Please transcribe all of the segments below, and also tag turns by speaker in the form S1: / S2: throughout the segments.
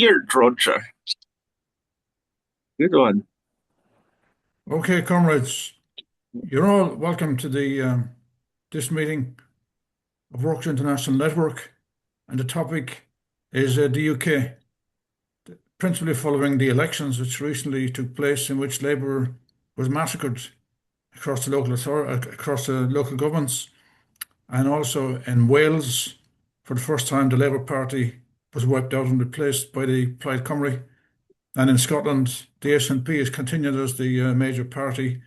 S1: weird, Roger. Good one.
S2: Okay, comrades, you're all welcome to this meeting of Works International Network, and the topic is the UK, principally following the elections which recently took place, in which Labour was massacred across the local governments, and also in Wales, for the first time, the Labour Party was wiped out and replaced by the Plaid Cymru, and in Scotland, the SNP has continued as the major party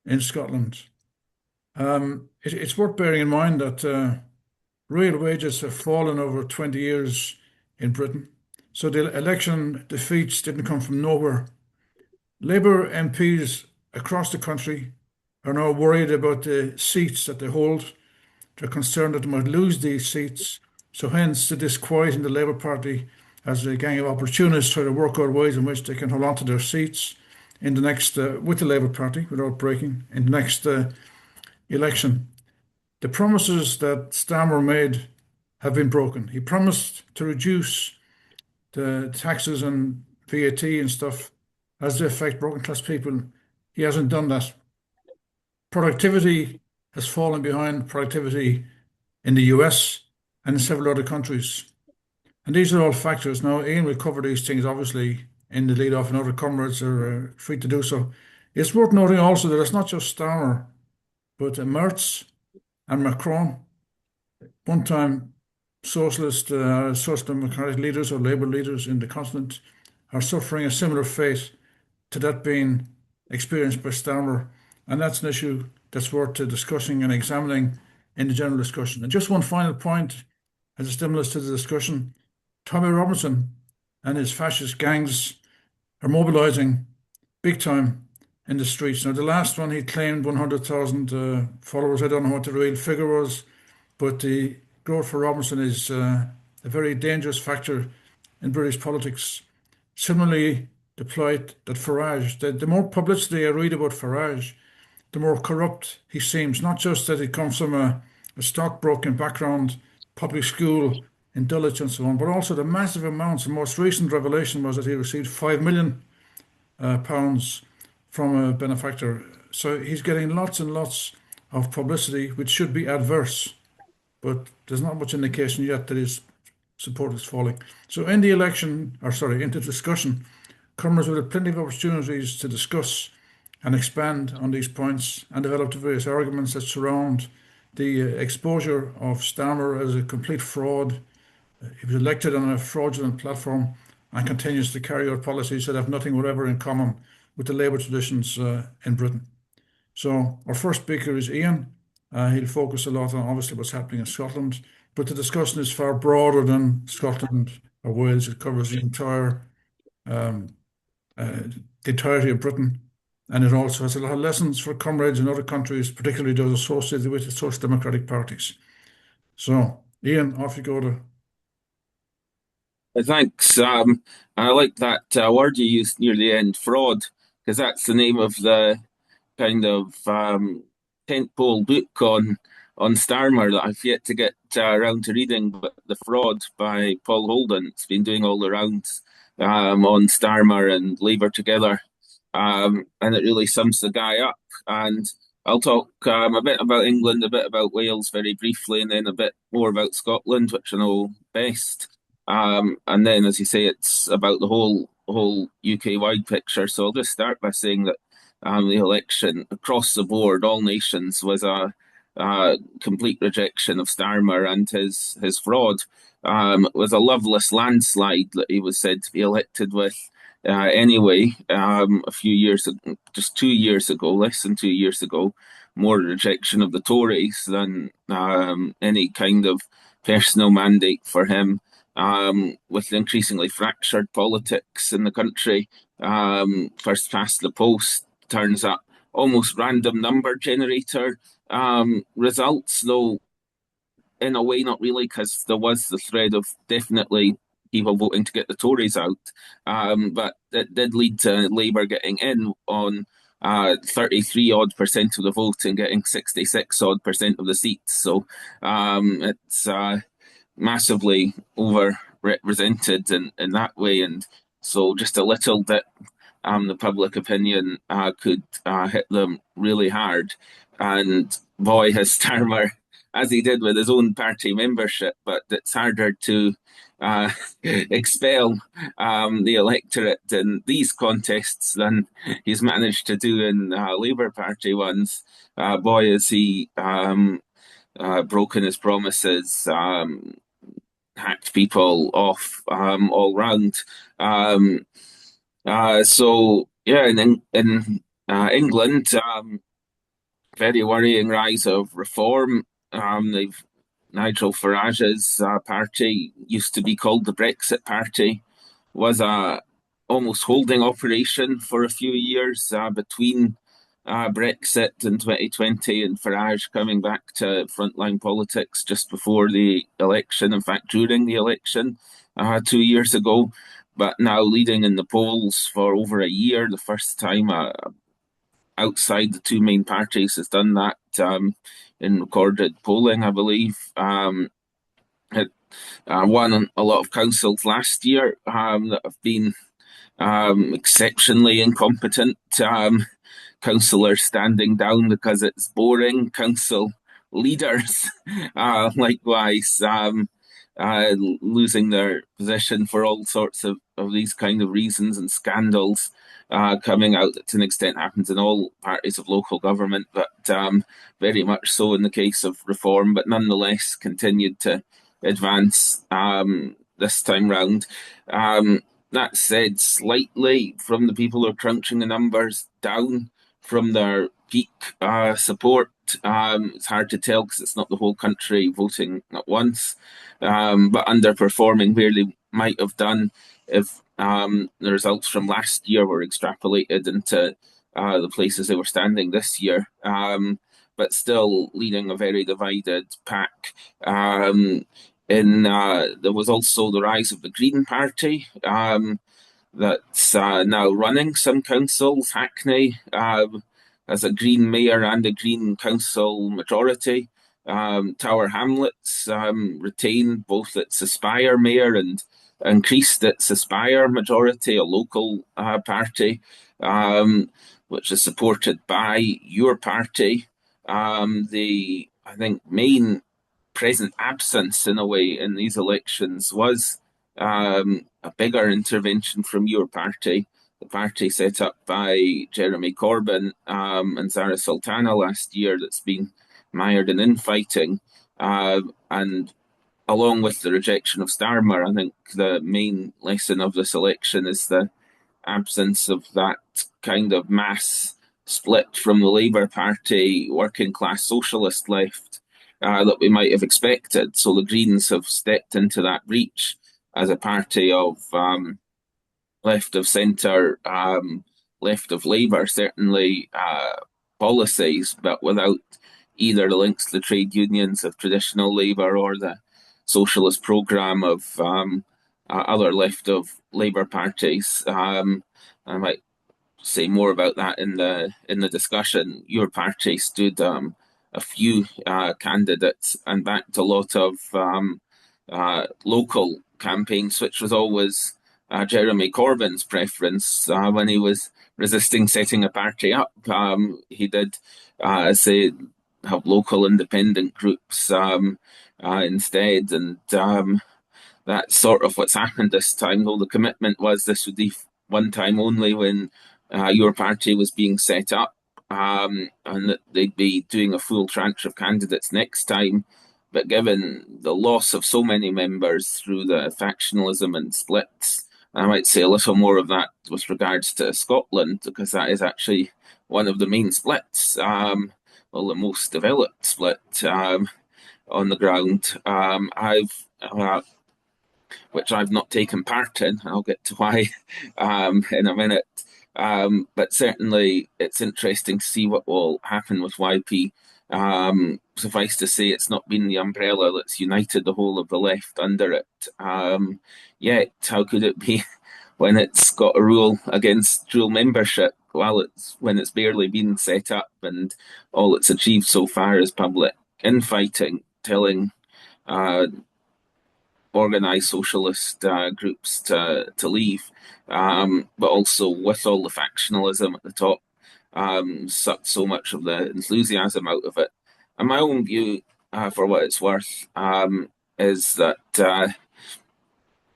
S2: in Scotland. It's worth bearing in mind that real wages have fallen over 20 years in Britain. So the election defeats didn't come from nowhere. Labour MPs across the country are now worried about the seats that they hold. They're concerned that they might lose these seats. So hence the disquiet in the Labour Party as a gang of opportunists try to work out ways in which they can hold on to their seats in the next, with the Labour Party without breaking, in the next election. The promises that Starmer made have been broken. He promised to reduce the taxes and VAT and stuff as they affect working class people. He hasn't done that. Productivity has fallen behind productivity in the US and in several other countries. And these are all factors. Now, Ian will cover these things obviously in the lead off, and other comrades are free to do so. It's worth noting also that it's not just Starmer, but Merz and Macron, one time social democratic leaders or Labour leaders in the continent, are suffering a similar fate to that being experienced by Starmer. And that's an issue that's worth discussing and examining in the general discussion. And just one final point as a stimulus to the discussion: Tommy Robinson and his fascist gangs are mobilising big time in the streets. Now, the last one he claimed 100,000 followers. I don't know what the real figure was, but the growth for Robinson is a very dangerous factor in British politics. Similarly, the plight that Farage, the more publicity I read about Farage, the more corrupt he seems. Not just that he comes from a stockbroking background, public school in Dulwich and so on, but also the massive amounts. The most recent revelation was that he received £5 million from a benefactor. So he's getting lots and lots of publicity, which should be adverse, but there's not much indication yet that his support is falling. So in the election, or sorry, into discussion, comers will have plenty of opportunities to discuss and expand on these points and develop the various arguments that surround the exposure of Starmer as a complete fraud. He was elected on a fraudulent platform and continues to carry out policies that have nothing whatever in common with the Labour traditions in Britain. So our first speaker is Ian. He'll focus a lot on obviously what's happening in Scotland, but the discussion is far broader than Scotland or Wales. It covers um, the entirety of Britain, and it also has a lot of lessons for comrades in other countries, particularly those associated with the social democratic parties. So, Ian, off you go to.
S1: Thanks. I like that word you used near the end, fraud, because that's the name of the kind of tentpole book on Starmer that I've yet to get around to reading. But The Fraud by Paul Holden. It's been doing all the rounds on Starmer and Labour together, and it really sums the guy up. And I'll talk a bit about England, a bit about Wales very briefly, and then a bit more about Scotland, which I know best. And then, as you say, it's about the whole UK-wide picture. So I'll just start by saying that the election across the board, all nations, was a complete rejection of Starmer and his fraud. It was a loveless landslide that he was said to be elected with. Anyway, a few years, just 2 years ago, less than 2 years ago, more rejection of the Tories than any kind of personal mandate for him. With increasingly fractured politics in the country, first past the post turns up almost random number generator results, though in a way not really, because there was the thread of definitely people voting to get the Tories out, but it did lead to Labour getting in on 33 odd percent of the vote and getting 66 odd percent of the seats. So it's massively represented in that way. And so just a little bit the public opinion could hit them really hard. And boy, has Starmer, as he did with his own party membership, but it's harder to expel the electorate in these contests than he's managed to do in Labour Party ones. Boy, has he broken his promises, hacked people off all round. Um, so yeah, in England, very worrying rise of reform. They've Nigel Farage's party used to be called the Brexit Party, was a almost holding operation for a few years between Brexit in 2020 and Farage coming back to frontline politics just before the election. In fact, during the election 2 years ago, but now leading in the polls for over a year, the first time outside the two main parties has done that in recorded polling, I believe. It won a lot of councils last year that have been exceptionally incompetent. Councillors standing down because it's boring. Council leaders, likewise, losing their position for all sorts of these kind of reasons and scandals coming out that to an extent happens in all parties of local government, but very much so in the case of reform, but nonetheless continued to advance this time round. That said, slightly from the people who are crunching the numbers down from their peak support. It's hard to tell because it's not the whole country voting at once, but underperforming where they might have done if the results from last year were extrapolated into the places they were standing this year. But still leading a very divided pack. There was also the rise of the Green Party, that's now running some councils. Hackney has a Green mayor and a Green council majority. Tower Hamlets retained both its Aspire mayor and increased its Aspire majority, a local party, which is supported by your party. The, I think, main present absence in a way in these elections was a bigger intervention from your party, the party set up by Jeremy Corbyn and Zara Sultana last year that's been mired in infighting. And along with the rejection of Starmer, I think the main lesson of this election is the absence of that kind of mass split from the Labour Party, working class socialist left that we might have expected. So the Greens have stepped into that breach as a party of left of centre, left of Labour, certainly policies, but without either the links to the trade unions of traditional Labour or the socialist programme of other left of Labour parties. I might say more about that in the discussion. Your party stood a few candidates and backed a lot of local campaigns, which was always Jeremy Corbyn's preference when he was resisting setting a party up. He did say have local independent groups instead, and that's sort of what's happened this time. Though the commitment was this would be one time only when your party was being set up, and that they'd be doing a full tranche of candidates next time. But given the loss of so many members through the factionalism and splits, I might say a little more of that with regards to Scotland, because that is actually one of the main splits, well, the most developed split on the ground. Which I've not taken part in. I'll get to why in a minute. But certainly it's interesting to see what will happen with YP. Suffice to say, it's not been the umbrella that's united the whole of the left under it yet. How could it be when it's got a rule against dual membership? Well, when it's barely been set up and all it's achieved so far is public infighting, telling organised socialist groups to leave, but also with all the factionalism at the top, sucked so much of the enthusiasm out of it. And my own view, for what it's worth, is that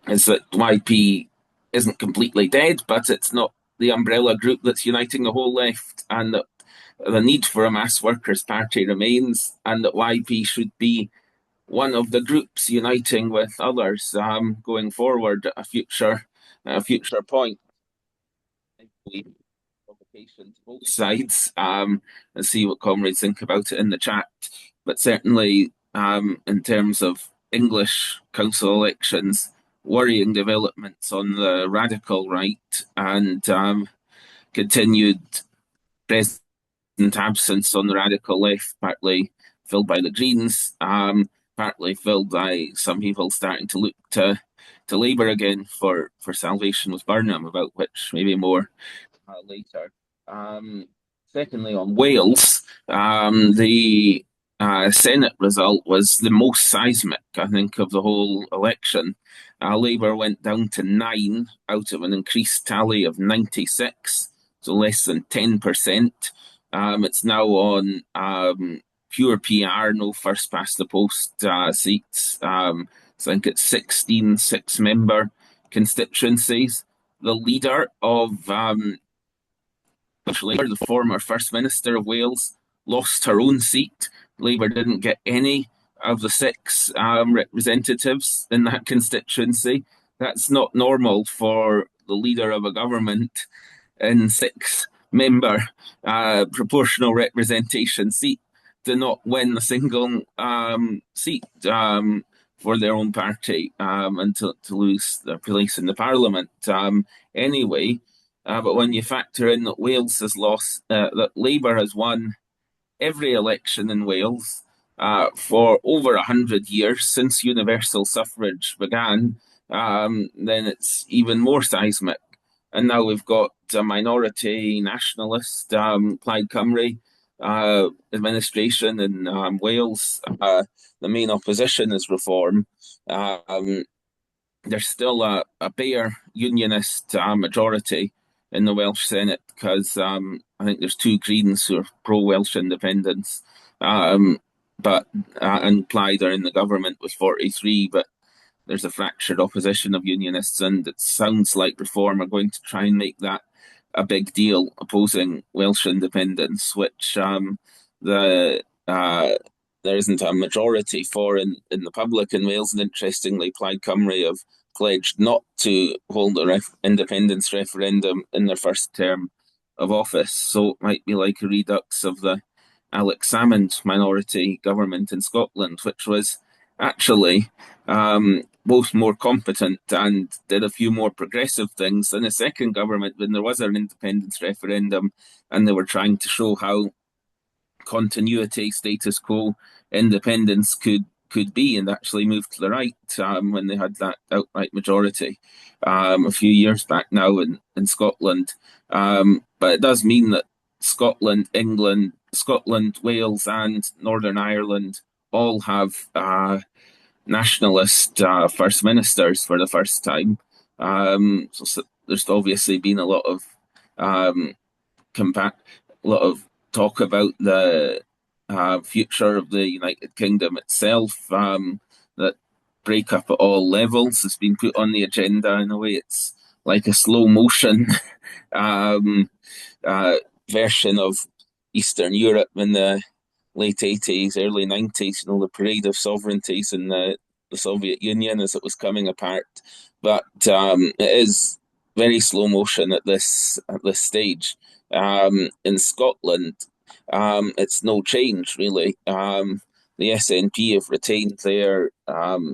S1: YP isn't completely dead, but it's not the umbrella group that's uniting the whole left, and that the need for a mass workers' party remains, and that YP should be one of the groups uniting with others going forward at a future point. Provocation to both sides and see what comrades think about it in the chat. But certainly, in terms of English council elections, worrying developments on the radical right and continued present absence on the radical left, partly filled by the Greens, partly filled by some people starting to look to Labour again for salvation with Burnham, about which maybe more later. Um, Secondly, on Wales, the Senate result was the most seismic, I think, of the whole election. Labour went down to 9 out of an increased tally of 96, so less than 10%. It's now on pure PR, no first past the post seats. So I think it's 16 six-member constituencies. The leader of Labour, the former First Minister of Wales, lost her own seat. Labour didn't get any of the 6 representatives in that constituency. That's not normal for the leader of a government in 6-member proportional representation seat to not win a single seat for their own party and to lose their place in the parliament. Anyway, but when you factor in that Wales has lost, that Labour has won every election in Wales for over 100 years since universal suffrage began, then it's even more seismic. And now we've got a minority nationalist Plaid Cymru administration in Wales. The main opposition is reform. There's still a bare unionist majority in the Welsh Senate because I think there's 2 Greens who are pro-Welsh independence, but and Plaid are in the government with 43, but there's a fractured opposition of unionists, and it sounds like Reform are going to try and make that a big deal, opposing Welsh independence, which the there isn't a majority for in the public in Wales. And interestingly, Plaid Cymru have pledged not to hold a independence referendum in their first term of office. So it might be like a redux of the Alex Salmond minority government in Scotland, which was actually both more competent and did a few more progressive things than the second government when there was an independence referendum and they were trying to show how continuity, status quo, independence could be, and actually moved to the right when they had that outright majority a few years back now in Scotland. But it does mean that Scotland, England, Scotland, Wales, and Northern Ireland all have nationalist first ministers for the first time. So there's obviously been a lot of talk about the future of the United Kingdom itself. That breakup at all levels has been put on the agenda. In a way, it's like a slow motion version of Eastern Europe in the late 80s, early 90s, the parade of sovereignties in the Soviet Union as it was coming apart. But it is very slow motion at this stage. In Scotland, it's no change really. The SNP have retained their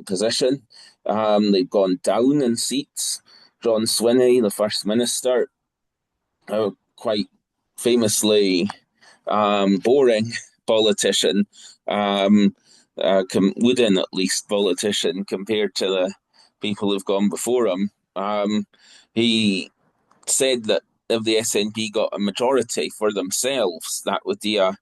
S1: position. They've gone down in seats. John Swinney, the First Minister, quite famously boring politician, wooden at least politician compared to the people who've gone before him. He said that if the SNP got a majority for themselves, that would be a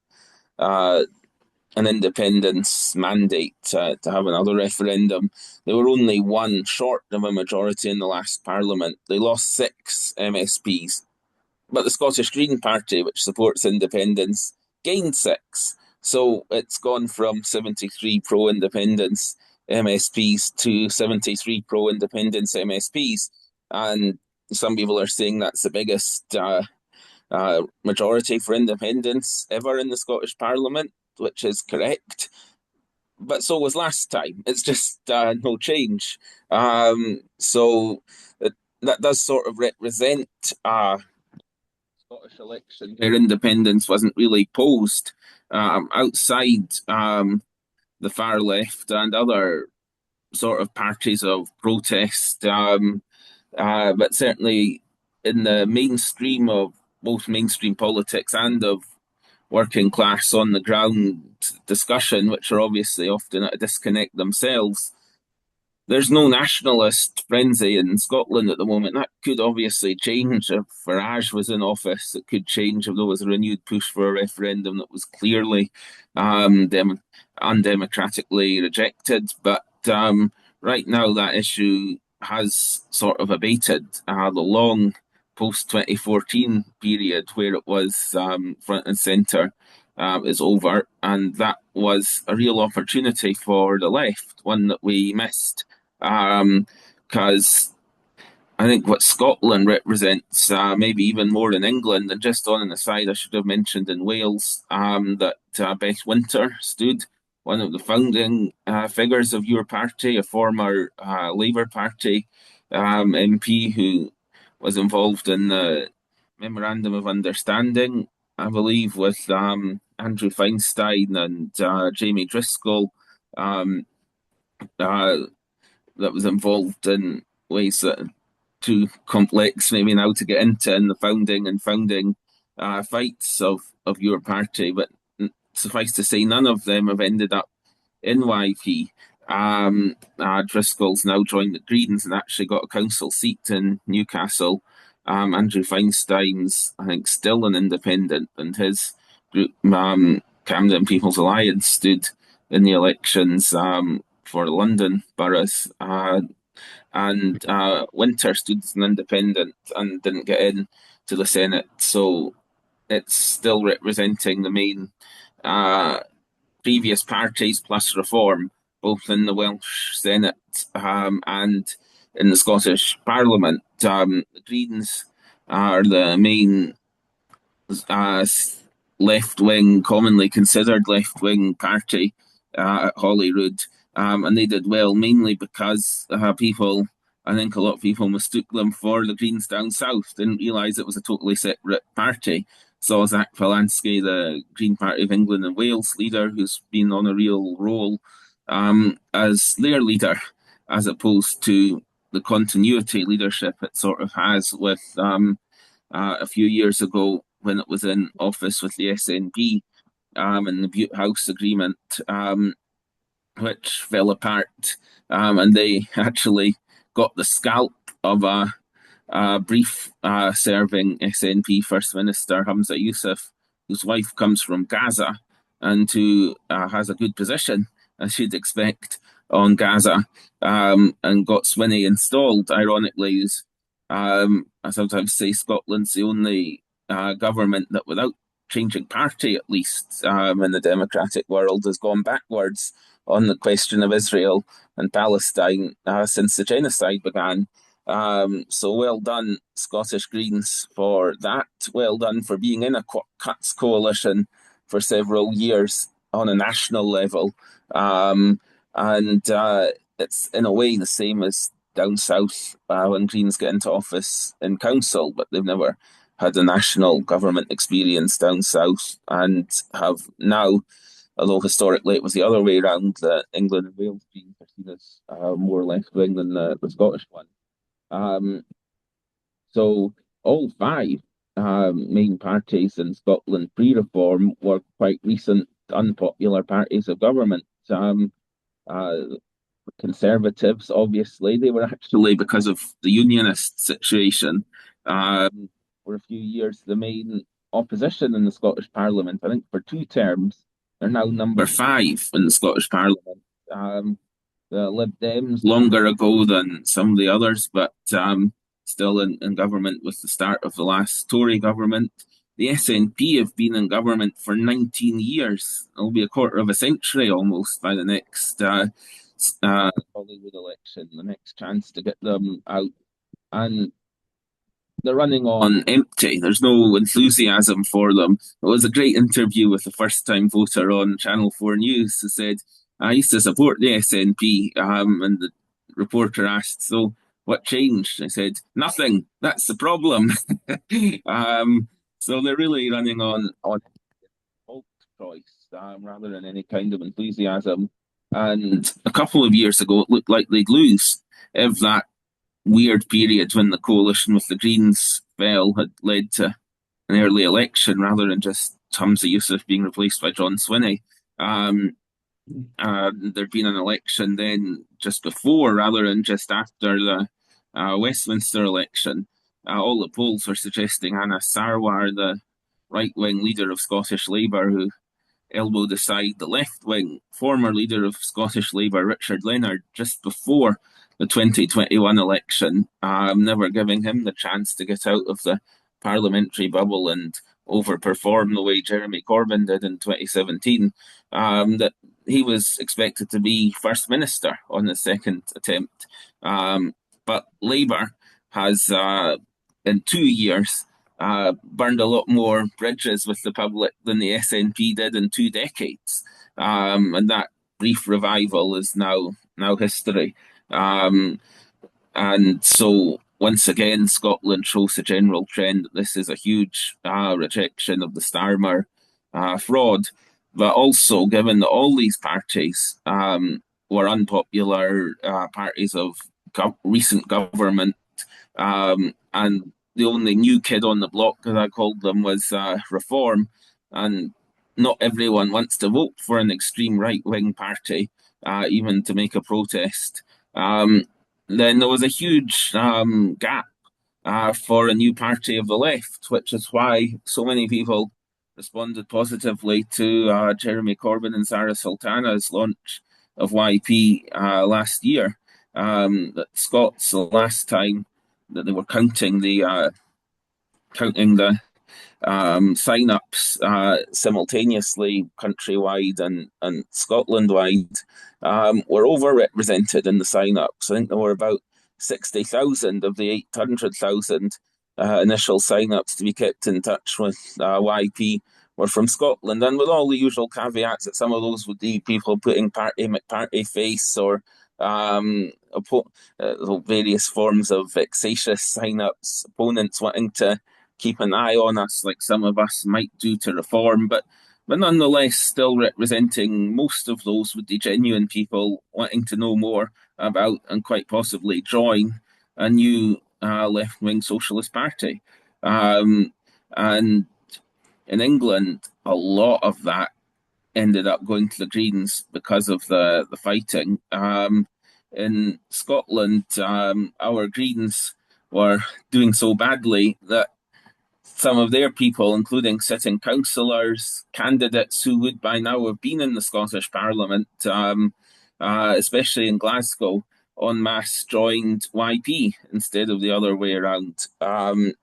S1: an independence mandate to have another referendum. They were only one short of a majority in the last parliament. They lost six MSPs, but the Scottish Green Party, which supports independence, gained six. So it's gone from 73 pro independence MSPs to 73 pro independence MSPs. And some people are saying that's the biggest majority for independence ever in the Scottish Parliament, which is correct. But so was last time. It's just no change. So that does sort of represent Scottish election where independence wasn't really posed outside the far left and other sort of parties of protest. But certainly in the mainstream of both mainstream politics and of working class on the ground discussion, which are obviously often at a disconnect themselves, there's no nationalist frenzy in Scotland at the moment. That could obviously change if Farage was in office. It could change if there was a renewed push for a referendum that was clearly undemocratically rejected. But right now, that issue has sort of abated. The long post 2014 period where it was front and centre is over, and that was a real opportunity for the left, one that we missed because I think what Scotland represents, maybe even more than England, and just on the side, I should have mentioned in Wales that Beth Winter stood, one of the founding figures of your party, a former Labour Party MP who was involved in the Memorandum of Understanding, I believe, with Andrew Feinstein and Jamie Driscoll. Um, uh, that was involved in ways that are too complex maybe now to get into in the founding fights of your party. But suffice to say, none of them have ended up in YP. Driscoll's now joined the Greens and actually got a council seat in Newcastle. Andrew Feinstein's, I think, still an independent, and his group, Camden People's Alliance, stood in the elections for London boroughs. And Winter stood as an independent and didn't get in to the Senate. So it's still representing the main uh, previous parties plus reform, both in the Welsh Senate and in the Scottish Parliament. The Greens are the main uh, left wing, commonly considered left wing party at Holyrood. And they did well mainly because I think a lot of people mistook them for the Greens down south, didn't realise it was a totally separate party. Saw Zach Polanski, the Green Party of England and Wales leader, who's been on a real roll as their leader, as opposed to the continuity leadership it sort of has with a few years ago when it was in office with the SNP and the Butte House Agreement, which fell apart. And they actually got the scalp of a brief serving SNP First Minister Hamza Yousaf, whose wife comes from Gaza and who has a good position, as you'd expect, on Gaza, and got Swinney installed. Ironically, I sometimes say Scotland's the only government that, without changing party at least, in the democratic world, has gone backwards on the question of Israel and Palestine since the genocide began. So well done, Scottish Greens, for that. Well done for being in a cuts coalition for several years on a national level. And it's in a way the same as down south when Greens get into office in council, but they've never had a national government experience down south and have now, although historically it was the other way around, England and Wales being perceived as more left wing than the Scottish one. Um, so all five main parties in Scotland pre-reform were quite recent, unpopular parties of government. Uh, Conservatives, obviously, they were actually, because of the unionist situation, for a few years the main opposition in the Scottish Parliament, I think for two terms, are now number five in the Scottish Parliament. Um, the Lib Dems longer ago than some of the others, but still in government with the start of the last Tory government. The SNP have been in government for 19 years. It'll be a quarter of a century almost by the next Hollywood election, the next chance to get them out. And they're running on empty. There's no enthusiasm for them. It was a great interview with the first time voter on Channel 4 News who said, I used to support the SNP. And the reporter asked, so what changed? I said, nothing. That's the problem. So they're really running on folk choice rather than any kind of enthusiasm. And a couple of years ago, it looked like they'd lose if that weird period when the coalition with the Greens fell had led to an early election rather than just Hamza Yusuf being replaced by John Swinney. Um, There'd been an election then just before rather than just after the Westminster election. All the polls were suggesting Anna Sarwar, the right wing leader of Scottish Labour, who elbowed aside the left wing former leader of Scottish Labour, Richard Leonard, just before the 2021 election, never giving him the chance to get out of the parliamentary bubble and overperform the way Jeremy Corbyn did in 2017, that he was expected to be First Minister on the second attempt. But Labour has, in 2 years, burned a lot more bridges with the public than the SNP did in 2 decades. And that brief revival is now history. And so once again, Scotland shows the general trend that this is a huge rejection of the Starmer fraud. But also, given that all these parties were unpopular parties of recent government, and the only new kid on the block, as I called them, was Reform. And not everyone wants to vote for an extreme right wing party, even to make a protest. Then there was a huge gap for a new party of the left, which is why so many people responded positively to Jeremy Corbyn and Sarah Sultana's launch of YP last year. That Scots, the last time that they were counting the sign-ups simultaneously countrywide and Scotland wide, were overrepresented in the sign-ups. I think there were about 60,000 of the 800,000 initial sign-ups to be kept in touch with YP were from Scotland, and with all the usual caveats that some of those would be people putting Party McParty face or various forms of vexatious sign-ups, opponents wanting to keep an eye on us like some of us might do to reform, but nonetheless still representing most of those would be genuine people wanting to know more about and quite possibly join a new left-wing socialist party. And in England, a lot of that ended up going to the Greens because of the fighting. In Scotland, our Greens were doing so badly that some of their people, including sitting councillors, candidates who would by now have been in the Scottish Parliament, especially in Glasgow, en masse joined YP instead of the other way around. And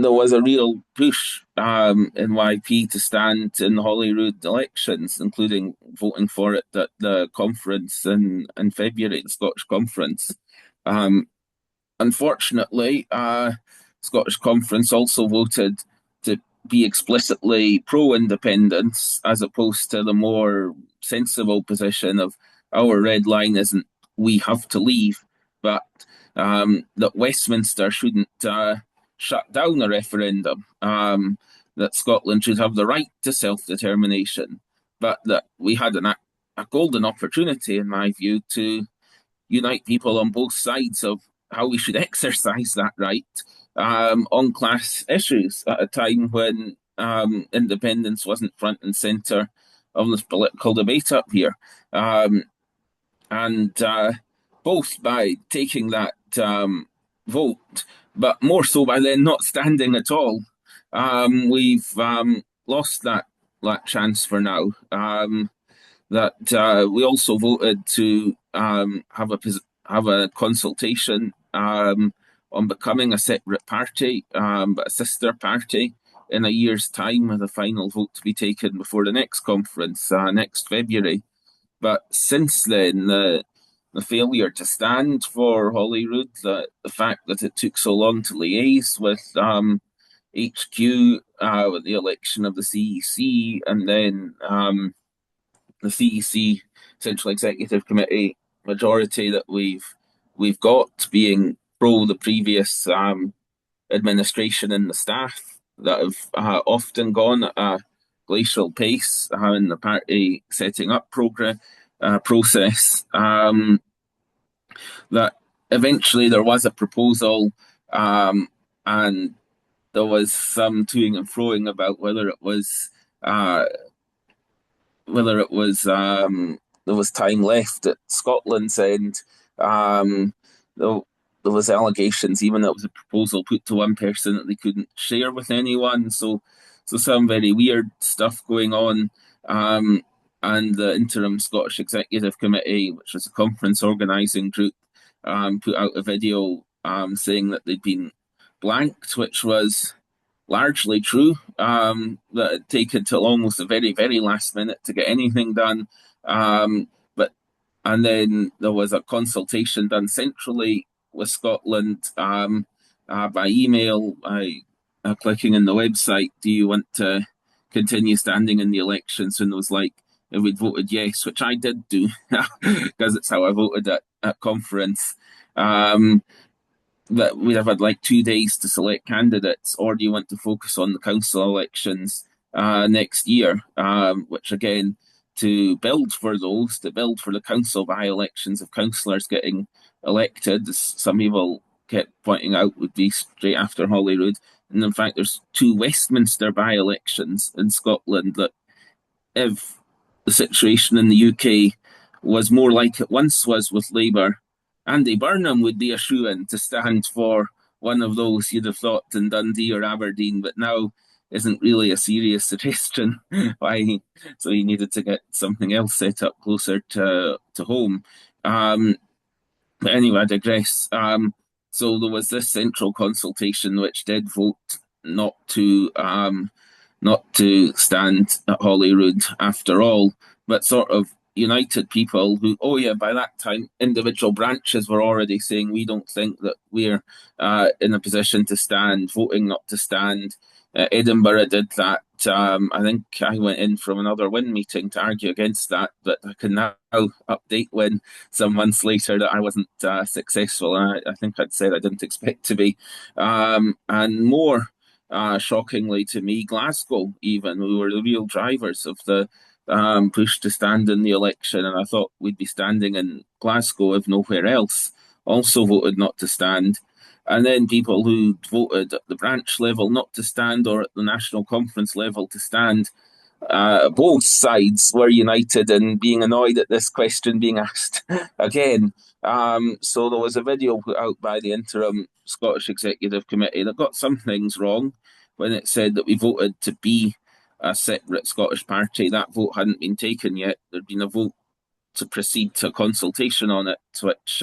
S1: there was a real push in YP to stand in the Holyrood elections, including voting for it at the conference in February, the Scottish Conference. Unfortunately, Scottish Conference also voted to be explicitly pro-independence as opposed to the more sensible position of our red line isn't we have to leave, but that Westminster shouldn't shut down a referendum, that Scotland should have the right to self-determination, but that we had a golden opportunity, in my view, to unite people on both sides of how we should exercise that right on class issues at a time when independence wasn't front and centre of this political debate up here. And both by taking that vote, but more so by then not standing at all, we've lost that chance for now. That we also voted to have a consultation on becoming a separate party, but a sister party in a year's time, with a final vote to be taken before the next conference next February. But since then, the failure to stand for Holyrood, the fact that it took so long to liaise with HQ, with the election of the CEC, and then the CEC Central Executive Committee majority that we've got being pro the previous administration and the staff that have often gone at a glacial pace in the party setting up process. That eventually there was a proposal, and there was some toing and froing about uh, whether it was there was time left at Scotland's end. Um, there, there was allegations, even that was a proposal put to one person that they couldn't share with anyone. So some very weird stuff going on. And the interim Scottish Executive Committee, which was a conference organising group, put out a video saying that they'd been blanked, which was largely true. That it taken till almost the very, very last minute to get anything done. But and then there was a consultation done centrally with Scotland by email, by clicking in the website. Do you want to continue standing in the elections? And it was like, if we'd voted yes, which I did do because it's how I voted at conference. That we'd have had like 2 days to select candidates, or do you want to focus on the council elections next year? Which again, to build for the council by-elections of councillors getting elected, as some people kept pointing out, would be straight after Holyrood. And in fact, there's two Westminster by-elections in Scotland that, if the situation in the UK was more like it once was with Labour, Andy Burnham would be a shoe-in to stand for one of those, you'd have thought, in Dundee or Aberdeen, but now isn't really a serious suggestion. So he needed to get something else set up closer to home. But anyway, I digress. So there was this central consultation which did vote not to stand at Holyrood after all, but sort of united people who, oh yeah, by that time, individual branches were already saying we don't think that we're in a position to stand, voting not to stand. Edinburgh did that. I think I went in from another Win meeting to argue against that, but I can now update Win some months later that I wasn't successful. I think I'd said I didn't expect to be. And more shockingly to me, Glasgow, even, who were the real drivers of the push to stand in the election, and I thought we'd be standing in Glasgow if nowhere else, also voted not to stand. And then people who voted at the branch level not to stand, or at the national conference level to stand, both sides were united in being annoyed at this question being asked again. So there was a video put out by the interim Scottish Executive Committee that got some things wrong when it said that we voted to be a separate Scottish party. That vote hadn't been taken yet. There'd been a vote to proceed to consultation on it, which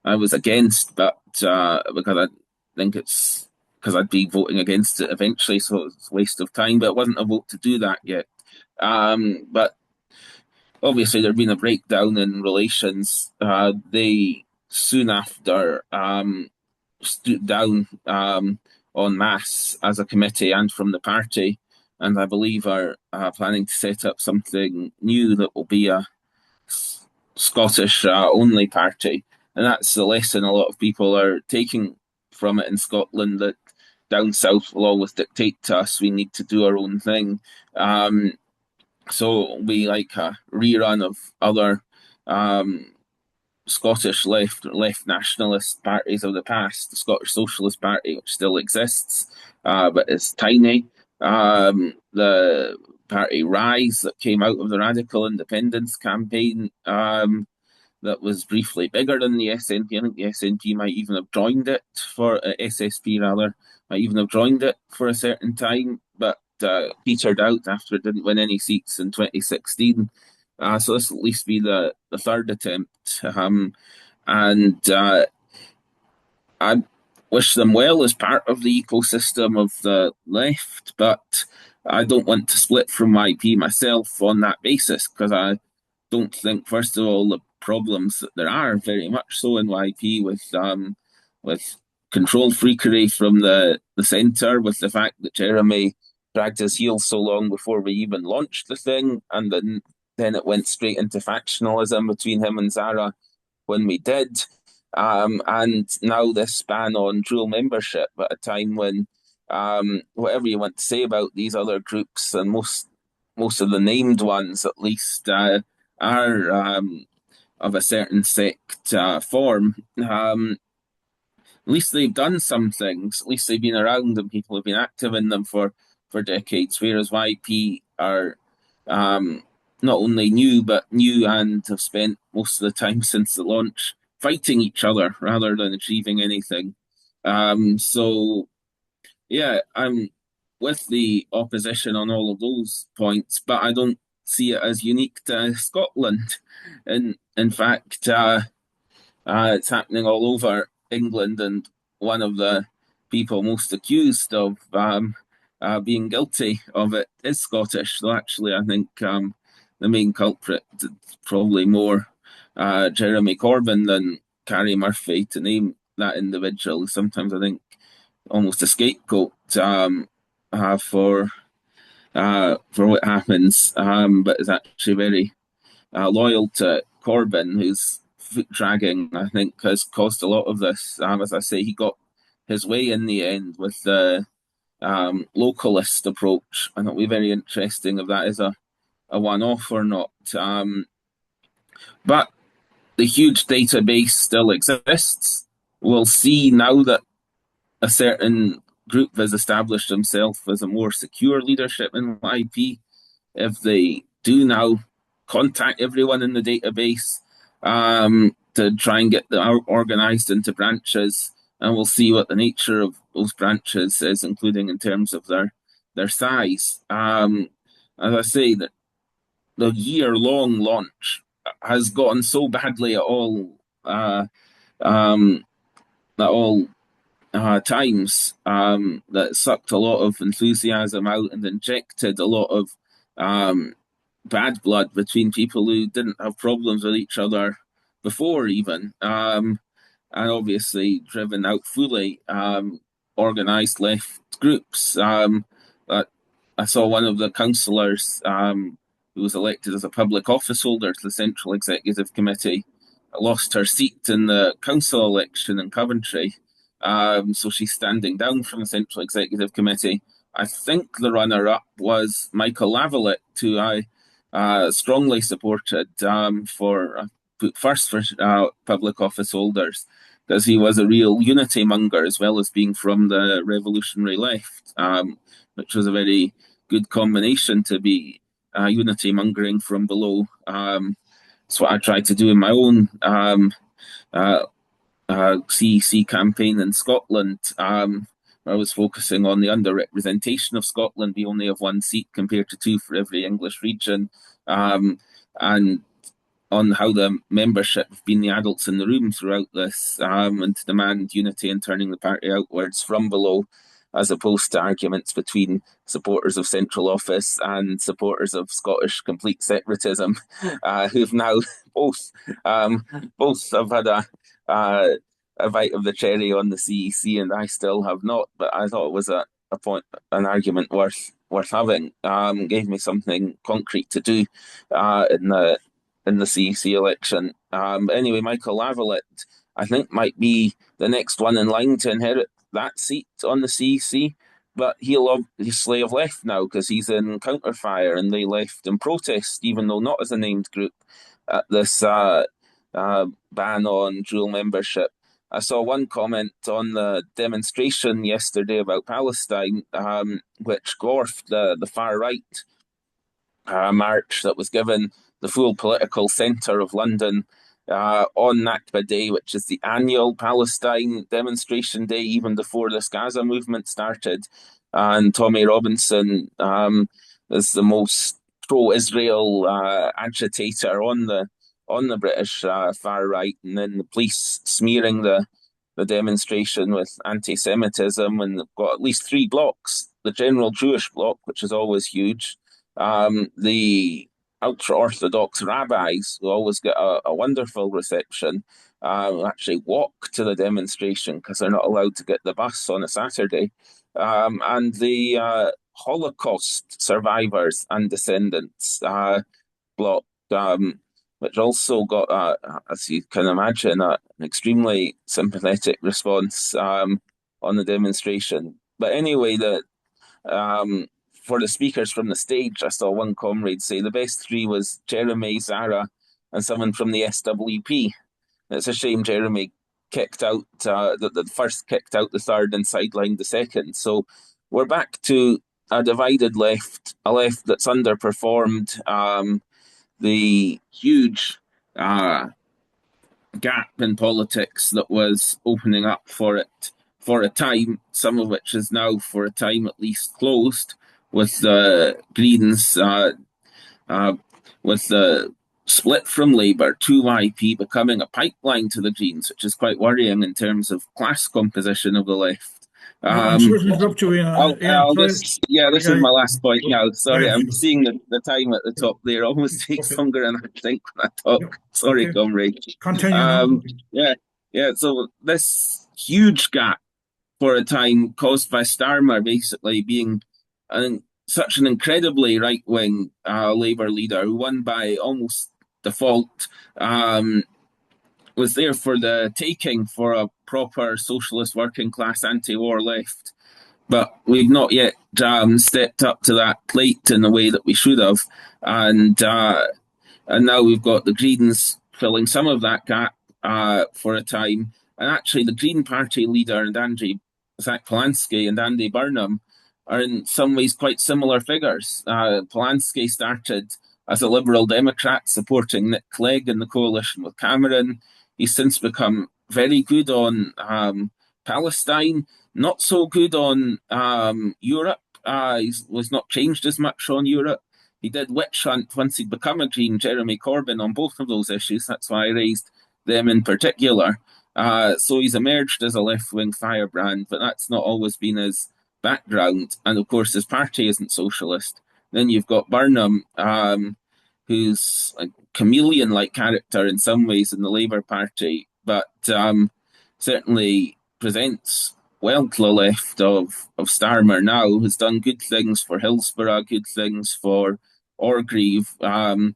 S1: I was against, but because I think it's because I'd be voting against it eventually, so it's a waste of time. But it wasn't a vote to do that yet. But obviously, there'd been a breakdown in relations. They soon after stood down en masse as a committee and from the party, and I believe are planning to set up something new that will be a Scottish only party. And that's the lesson a lot of people are taking from it in Scotland, that down south will always dictate to us. We need to do our own thing. So it'll be like a rerun of other Scottish left nationalist parties of the past. The Scottish Socialist Party, which still exists, but it's tiny. The party Rise, that came out of the radical independence campaign, that was briefly bigger than the SNP. I think the SNP might even have joined it for SSP rather, might even have joined it for a certain time. But petered out after it didn't win any seats in 2016. So this will at least be the third attempt. And I wish them well as part of the ecosystem of the left, but I don't want to split from YP myself on that basis because I don't think, first of all, the problems that there are very much so in YP with control freakery from the centre, with the fact that Jeremy dragged his heels so long before we even launched the thing, and then it went straight into factionalism between him and Zara when we did. And now this ban on dual membership at a time when whatever you want to say about these other groups, and most of the named ones at least, are of a certain sect form. At least they've done some things. At least they've been around and people have been active in them for decades. Whereas YP are um, not only new, but new and have spent most of the time since the launch fighting each other rather than achieving anything. So yeah, I'm with the opposition on all of those points, but I don't see it as unique to Scotland. In fact, it's happening all over England, and one of the people most accused of being guilty of it is Scottish. So actually, I think the main culprit is probably more Jeremy Corbyn than Carrie Murphy, to name that individual. Sometimes I think almost a scapegoat for what happens, but is actually very loyal to Corbyn, whose foot dragging, I think, has caused a lot of this. As I say, he got his way in the end with the localist approach, and it'll be very interesting if that is a one off or not. But the huge database still exists. We'll see now that a certain group has established themselves as a more secure leadership in IP. If they do now contact everyone in the database to try and get them organized into branches, and we'll see what the nature of those branches is, including in terms of their size. As I say, that the year-long launch has gone so badly um, at all times that sucked a lot of enthusiasm out and injected a lot of bad blood between people who didn't have problems with each other before, even. And obviously driven out fully organised left groups. That I saw one of the councillors who was elected as a public office holder to the Central Executive Committee lost her seat in the council election in Coventry. So she's standing down from the Central Executive Committee. I think the runner-up was Michael Lavalette, who I strongly supported put first for public office holders because he was a real unity monger as well as being from the revolutionary left, which was a very good combination to be unity mongering from below. It's what I tried to do in my own uh, CEC campaign in Scotland. I was focusing on the underrepresentation of Scotland. We only have one seat compared to two for every English region, and on how the membership have been the adults in the room throughout this, and to demand unity and turning the party outwards from below, as opposed to arguments between supporters of central office and supporters of Scottish complete separatism, who've now both both have had a bite of the cherry on the CEC, and I still have not. But I thought it was an argument worth having. Gave me something concrete to do in the CEC election. Anyway, Michael Lavalette, I think, might be the next one in line to inherit that seat on the CEC, but he'll obviously have left now because he's in counterfire and they left in protest, even though not as a named group, at this ban on dual membership. I saw one comment on the demonstration yesterday about Palestine, which dwarfed the far right march that was given the full political centre of London on Nakba Day, which is the annual Palestine demonstration day, even before this Gaza movement started. and Tommy Robinson is the most pro-Israel agitator on the British far right, and then the police smearing the demonstration with anti-Semitism, and they've got at least three blocks: the general Jewish bloc, which is always huge, the ultra-Orthodox rabbis, who always get a wonderful reception, actually walk to the demonstration because they're not allowed to get the bus on a Saturday, and the Holocaust survivors and descendants bloc, which also got, as you can imagine, an extremely sympathetic response on the demonstration. But anyway, the for the speakers from the stage, I saw one comrade say the best three was Jeremy, Zara, and someone from the SWP. It's a shame Jeremy kicked out the first, kicked out the third, and sidelined the second. So we're back to a divided left, a left that's underperformed the huge uh, gap in politics that was opening up for it for a time, some of which is now for a time at least closed, with the Greens, uh, with the split from Labour to YP becoming a pipeline to the Greens, which is quite worrying in terms of class composition of the left.
S2: I'm
S1: Um,
S2: sorry to interrupt you, Ian. Yeah,
S1: I'll
S2: sorry.
S1: just, yeah, this is
S2: Yeah,
S1: my last point now. Sorry,
S2: yeah,
S1: I'm
S2: sure.
S1: seeing the time at the
S2: Yeah,
S1: top there. Almost takes
S2: okay.
S1: longer than I think when I
S2: Yep.
S1: talk. Sorry,
S2: Okay.
S1: comrade.
S2: Continue now.
S1: Um, yeah, yeah. So this huge gap for a time caused by Starmer basically being such an incredibly right wing Labour leader who won by almost default, um, was there for the taking for a proper socialist working class anti war left, but we've not yet stepped up to that plate in the way that we should have, and now we've got the Greens filling some of that gap for a time, and actually the Green Party leader and Zach Polanski and Andy Burnham are in some ways quite similar figures. Polanski started as a Liberal Democrat supporting Nick Clegg in the coalition with Cameron. He's since become very good on Palestine, not so good on Europe. He was not changed as much on Europe. He did witch hunt once he'd become a Green, Jeremy Corbyn, on both of those issues. That's why I raised them in particular. So he's emerged as a left wing firebrand, but that's not always been his background. And of course, his party isn't socialist. Then you've got Burnham, who's a chameleon like character in some ways in the Labour Party, but certainly presents well to the left of Starmer now, has done good things for Hillsborough, good things for Orgreave, and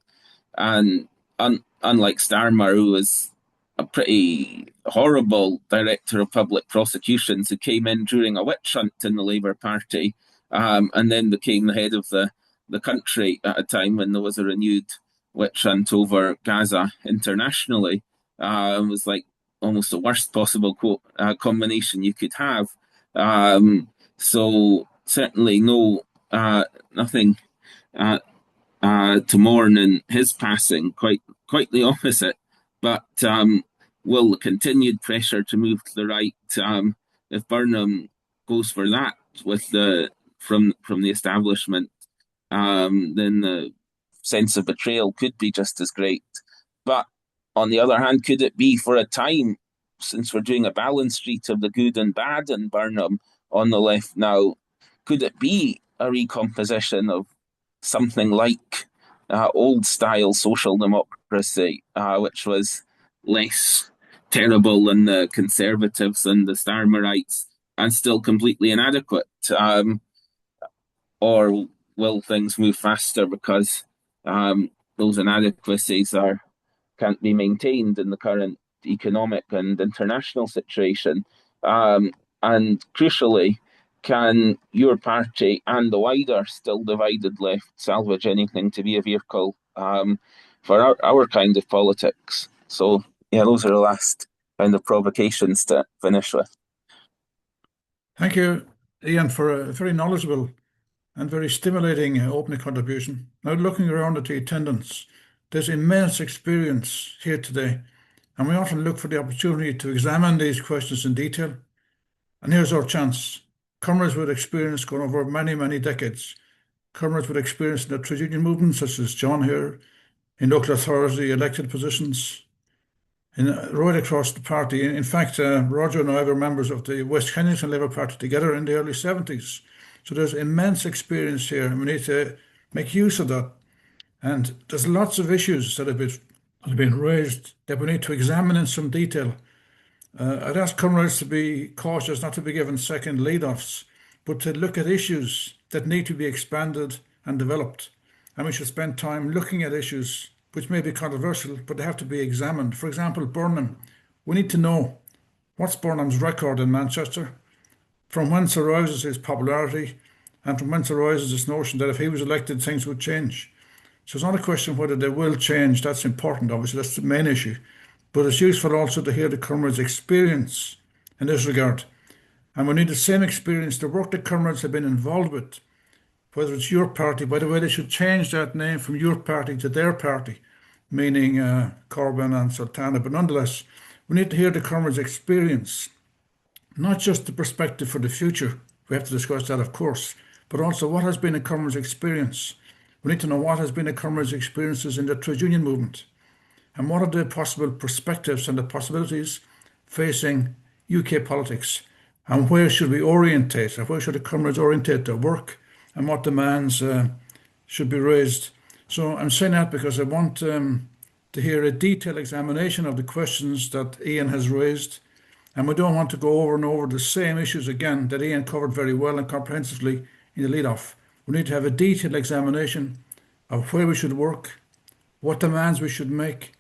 S1: unlike Starmer, who was a pretty horrible director of public prosecutions who came in during a witch hunt in the Labour Party, and then became the head of the country at a time when there was a renewed witch hunt over Gaza internationally. It was like almost the worst possible combination you could have. So certainly nothing uh, to mourn in his passing. Quite the opposite. But will the continued pressure to move to the right, if Burnham goes for that with the from the establishment, then the sense of betrayal could be just as great. But on the other hand, could it be for a time, since we're doing a balance sheet of the good and bad in Burnham on the left now, could it be a recomposition of something like old style social democracy, which was less terrible than the Conservatives and the Starmerites, and still completely inadequate? Or will things move faster because those inadequacies can't be maintained in the current economic and international situation? And crucially, can your party and the wider still divided left salvage anything to be a vehicle for our kind of politics? So, yeah, those are the last kind of provocations to finish with.
S2: Thank you, Ian, for a very knowledgeable and very stimulating opening contribution. Now, looking around at the attendance, there's immense experience here today, and we often look for the opportunity to examine these questions in detail. And here's our chance. comrades with experience going over many, many decades, comrades with experience in the trade union movement, such as John here, in local authority elected positions, in, right across the party. In fact, Roger and I were members of the West Kensington Labour Party together in the early 70s. So there's immense experience here, and we need to make use of that. And there's lots of issues that have been raised that we need to examine in some detail. I'd ask comrades to be cautious, not to be given second lead-offs, but to look at issues that need to be expanded and developed. And we should spend time looking at issues which may be controversial, but they have to be examined. For example, Burnham. We need to know what's Burnham's record in Manchester, from whence arises his popularity, and from whence arises this notion that if he was elected, things would change. So it's not a question of whether they will change. That's important, obviously. That's the main issue. But it's useful also to hear the comrades' experience in this regard. And we need the same experience, the work that comrades have been involved with, whether it's your party. By the way, they should change that name from your party to their party, meaning Corbyn and Sultana. But nonetheless, we need to hear the comrades' experience, not just the perspective for the future. We have to discuss that, of course, but also what has been a comrades' experience. We need to know what has been a comrades' experiences in the trade union movement, and what are the possible perspectives and the possibilities facing UK politics, and where should we orientate, or where should the comrades orientate their work, and what demands should be raised. So I'm saying that because I want to hear a detailed examination of the questions that Ian has raised, and we don't want to go over and over the same issues again that Ian covered very well and comprehensively in the lead-off. We need to have a detailed examination of where we should work, what demands we should make,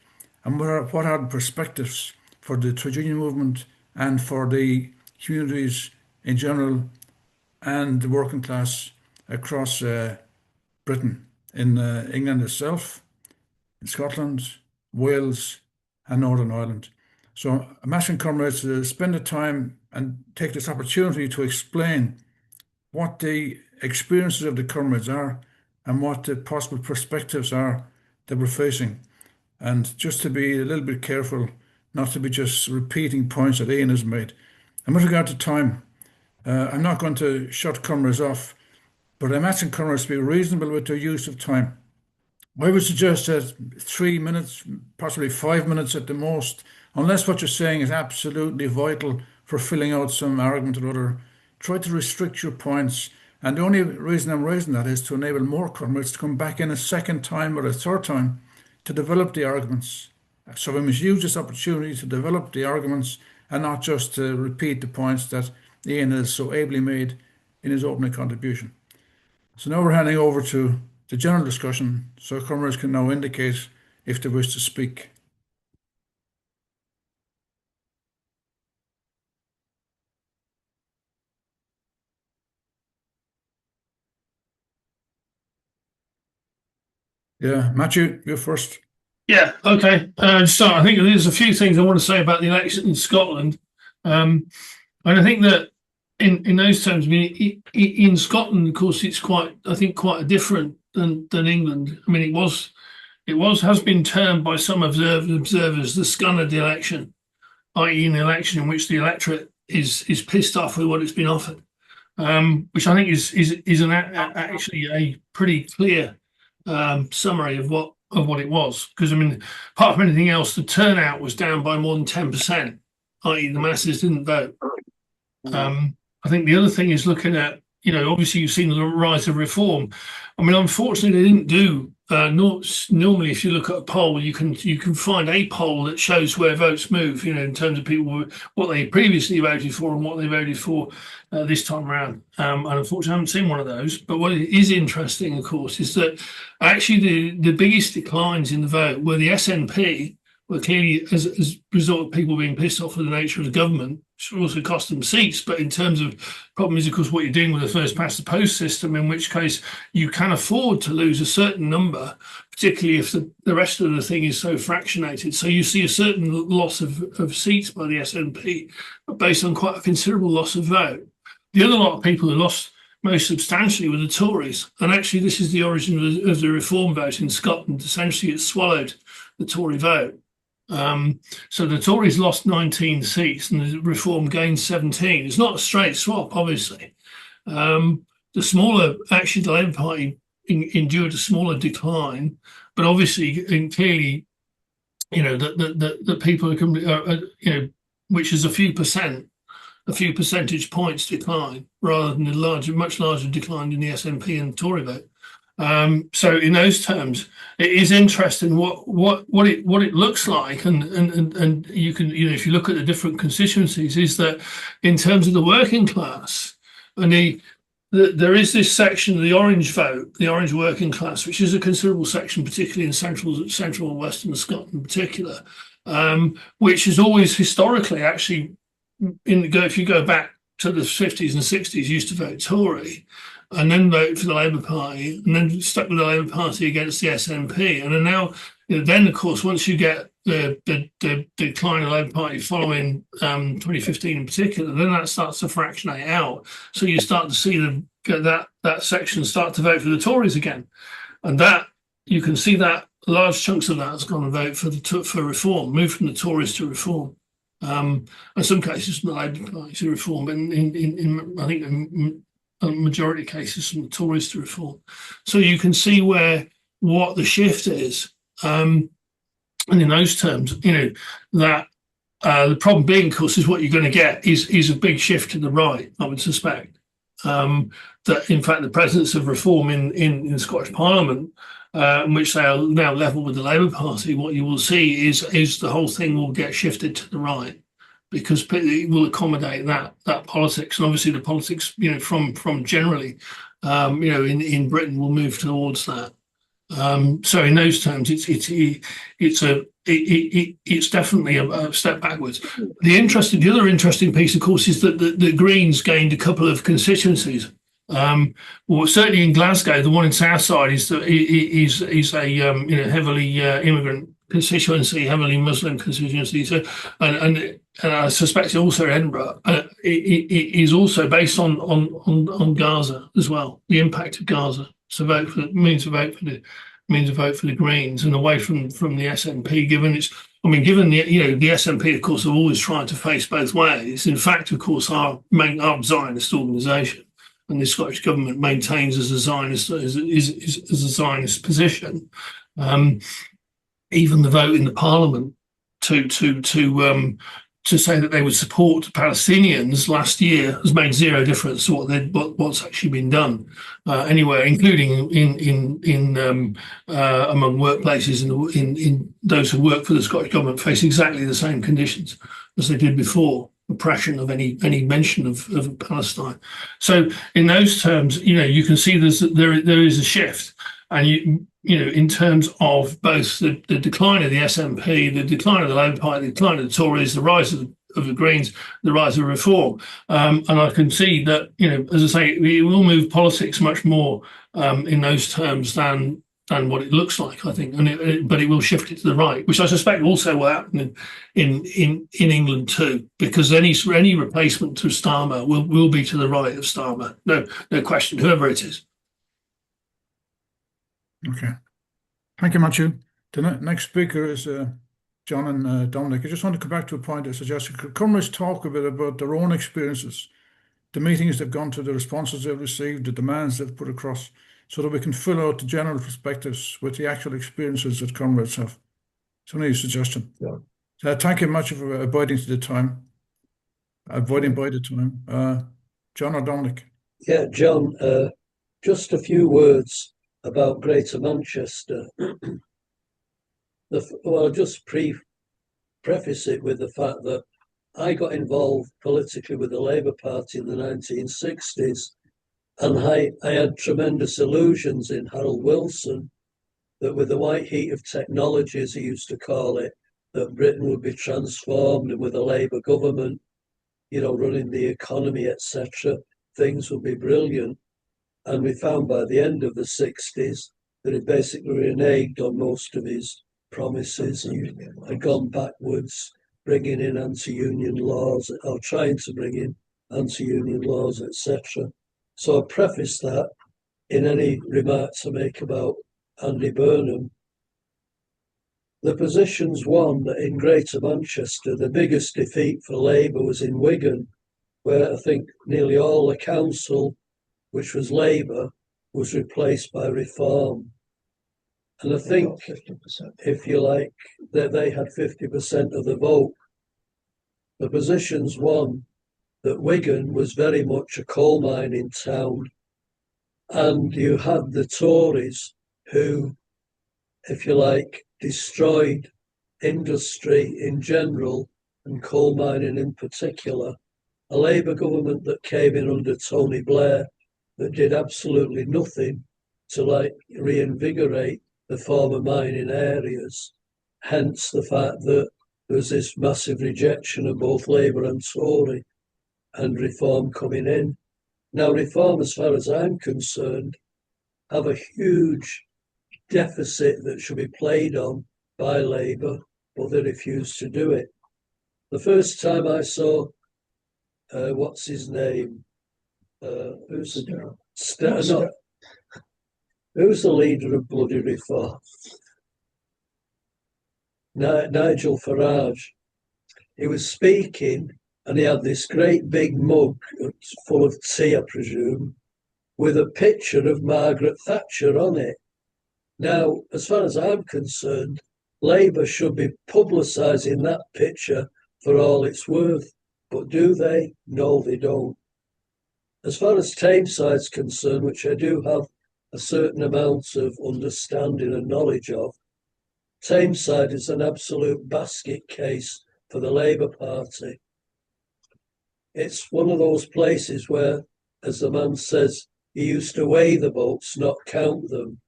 S2: and what are the perspectives for the trade union movement and for the communities in general and the working class across Britain, in England itself, in Scotland, Wales, and Northern Ireland. So I'm asking comrades to spend the time and take this opportunity to explain what the experiences of the comrades are and what the possible perspectives are that we're facing. And just to be a little bit careful, not to be just repeating points that Ian has made. And with regard to time, I'm not going to shut comrades off, but I'm asking comrades to be reasonable with their use of time. I would suggest that 3 minutes, possibly 5 minutes at the most, unless what you're saying is absolutely vital for filling out some argument or other. Try to restrict your points. And the only reason I'm raising that is to enable more comrades to come back in a second time or a third time to develop the arguments. So we must use this opportunity to develop the arguments and not just to repeat the points that Ian has so ably made in his opening contribution. So now we're handing over to the general discussion, so comrades can now indicate if they wish to speak. Yeah, Matthew, you first.
S3: Yeah, okay. So I think there's a few things I want to say about the election in Scotland. And I think that in those terms, I mean, in Scotland, of course, it's quite different than England. I mean, has been termed by some observers the scunnered election, i.e., an election in which the electorate is pissed off with what it's been offered, which I think is actually a pretty clear summary of what it was. Because I mean, apart from anything else, the turnout was down by more than 10%, i.e., the masses didn't vote. I think the other thing is looking at, obviously you've seen the rise of reform. I mean, unfortunately, they didn't do. Normally, if you look at a poll, you can find a poll that shows where votes move. In terms of people what they previously voted for and what they voted for this time around. And unfortunately, I haven't seen one of those. But what is interesting, of course, is that actually the biggest declines in the vote were the SNP. Were clearly as a result of people being pissed off with the nature of the government, which also cost them seats. But in terms of problem is, of course, what you're doing with the first past the post system, in which case you can afford to lose a certain number, particularly if the rest of the thing is so fractionated. So you see a certain loss of seats by the SNP based on quite a considerable loss of vote. The other lot of people who lost most substantially were the Tories. And actually, this is the origin of the reform vote in Scotland. Essentially, it swallowed the Tory vote. So the Tories lost 19 seats and the Reform gained 17. It's not a straight swap, obviously. The Labour Party endured a smaller decline, but obviously and clearly, that people are, which is a few percentage points decline rather than much larger decline in the SNP and Tory vote. So in those terms, it is interesting what it looks like, and you can, if you look at the different constituencies, is that in terms of the working class, and there is this section of the orange vote, the orange working class, which is a considerable section, particularly in central and western Scotland in particular, which is always historically actually, if you go back to the 50s and 60s, used to vote Tory and then vote for the Labour Party and then stuck with the Labour Party against the SNP. And now, then of course, once you get the decline of the Labour Party following 2015 in particular, then that starts to fractionate out. So you start to see that section start to vote for the Tories again. And that, you can see that large chunks of that has gone and vote for Reform, moved from the Tories to Reform. In some cases from the Labour Party to Reform, but I think in a majority of cases from the Tories to Reform. So you can see what the shift is. And in those terms, that the problem being, of course, is what you're going to get is a big shift to the right, I would suspect. That in fact the presence of Reform in the Scottish Parliament, in which they are now level with the Labour Party, what you will see is the whole thing will get shifted to the right, because it will accommodate that politics, and obviously the politics, from generally, in Britain will move towards that. So in those terms, it's definitely a step backwards. The other interesting piece, of course, is that the Greens gained a couple of constituencies. Well, certainly in Glasgow, the one in Southside is a heavily immigrant constituency, heavily Muslim constituency. So, and I suspect also Edinburgh it is also based on Gaza as well, the impact of Gaza. So means a vote for the Greens and away from the SNP. Given the SNP, of course, have always tried to face both ways. In fact, of course, our Zionist organisation, and the Scottish government maintains as a Zionist position. Even the vote in the Parliament to say that they would support Palestinians last year has made zero difference to what's actually been done anywhere, including in among workplaces in those who work for the Scottish government face exactly the same conditions as they did before oppression of any mention of Palestine. So in those terms, you can see there is a shift, and in terms of both the decline of the SNP, the decline of the Labour Party, the decline of the Tories, the rise of the Greens, the rise of Reform, and I can see that as I say, it will move politics much more in those terms than what it looks like, I think, but it will shift it to the right, which I suspect also will happen in England too, because any replacement to Starmer will be to the right of Starmer, no question, whoever it is.
S2: Okay, thank you, Matthew. The next speaker is John and Dominic. I just want to come back to a point I suggested. Could comrades talk a bit about their own experiences, the meetings they've gone to, the responses they've received, the demands they've put across, so that we can fill out the general perspectives with the actual experiences that comrades have. So any suggestion? Yeah. Thank you much for avoiding by the time. John or Dominic?
S4: Yeah, John, just a few words about Greater Manchester. I'll just preface it with the fact that I got involved politically with the Labour Party in the 1960s, and I had tremendous illusions in Harold Wilson that with the white heat of technology, as he used to call it, that Britain would be transformed, and with a Labour government, running the economy, etc., things would be brilliant. And we found by the end of the 60s that he basically reneged on most of his promises. He had gone backwards, bringing in anti-union laws, or trying to bring in anti-union laws, etc. So I preface that in any remarks I make about Andy Burnham the positions won in Greater Manchester, the biggest defeat for Labour was in Wigan, where I think nearly all the council, which was Labour, was replaced by Reform. And I think, if you like, that they had 50% of the vote. The positions won that Wigan was very much a coal mining town, and you had the Tories who, if you like, destroyed industry in general and coal mining in particular. A Labour government that came in under Tony Blair that did absolutely nothing to reinvigorate the former mining areas. Hence the fact that there was this massive rejection of both Labour and Tory and Reform coming in. Now, Reform, as far as I'm concerned, have a huge deficit that should be played on by Labour, but they refuse to do it. The first time I saw, what's his name? Who's the leader of bloody Reform? Nigel Farage. He was speaking and he had this great big mug full of tea, I presume, with a picture of Margaret Thatcher on it. Now, as far as I'm concerned, Labour should be publicising that picture for all it's worth. But do they? No, they don't. As far as Tameside's concerned, which I do have a certain amount of understanding and knowledge of, Tameside is an absolute basket case for the Labour Party. It's one of those places where, as the man says, you used to weigh the votes, not count them.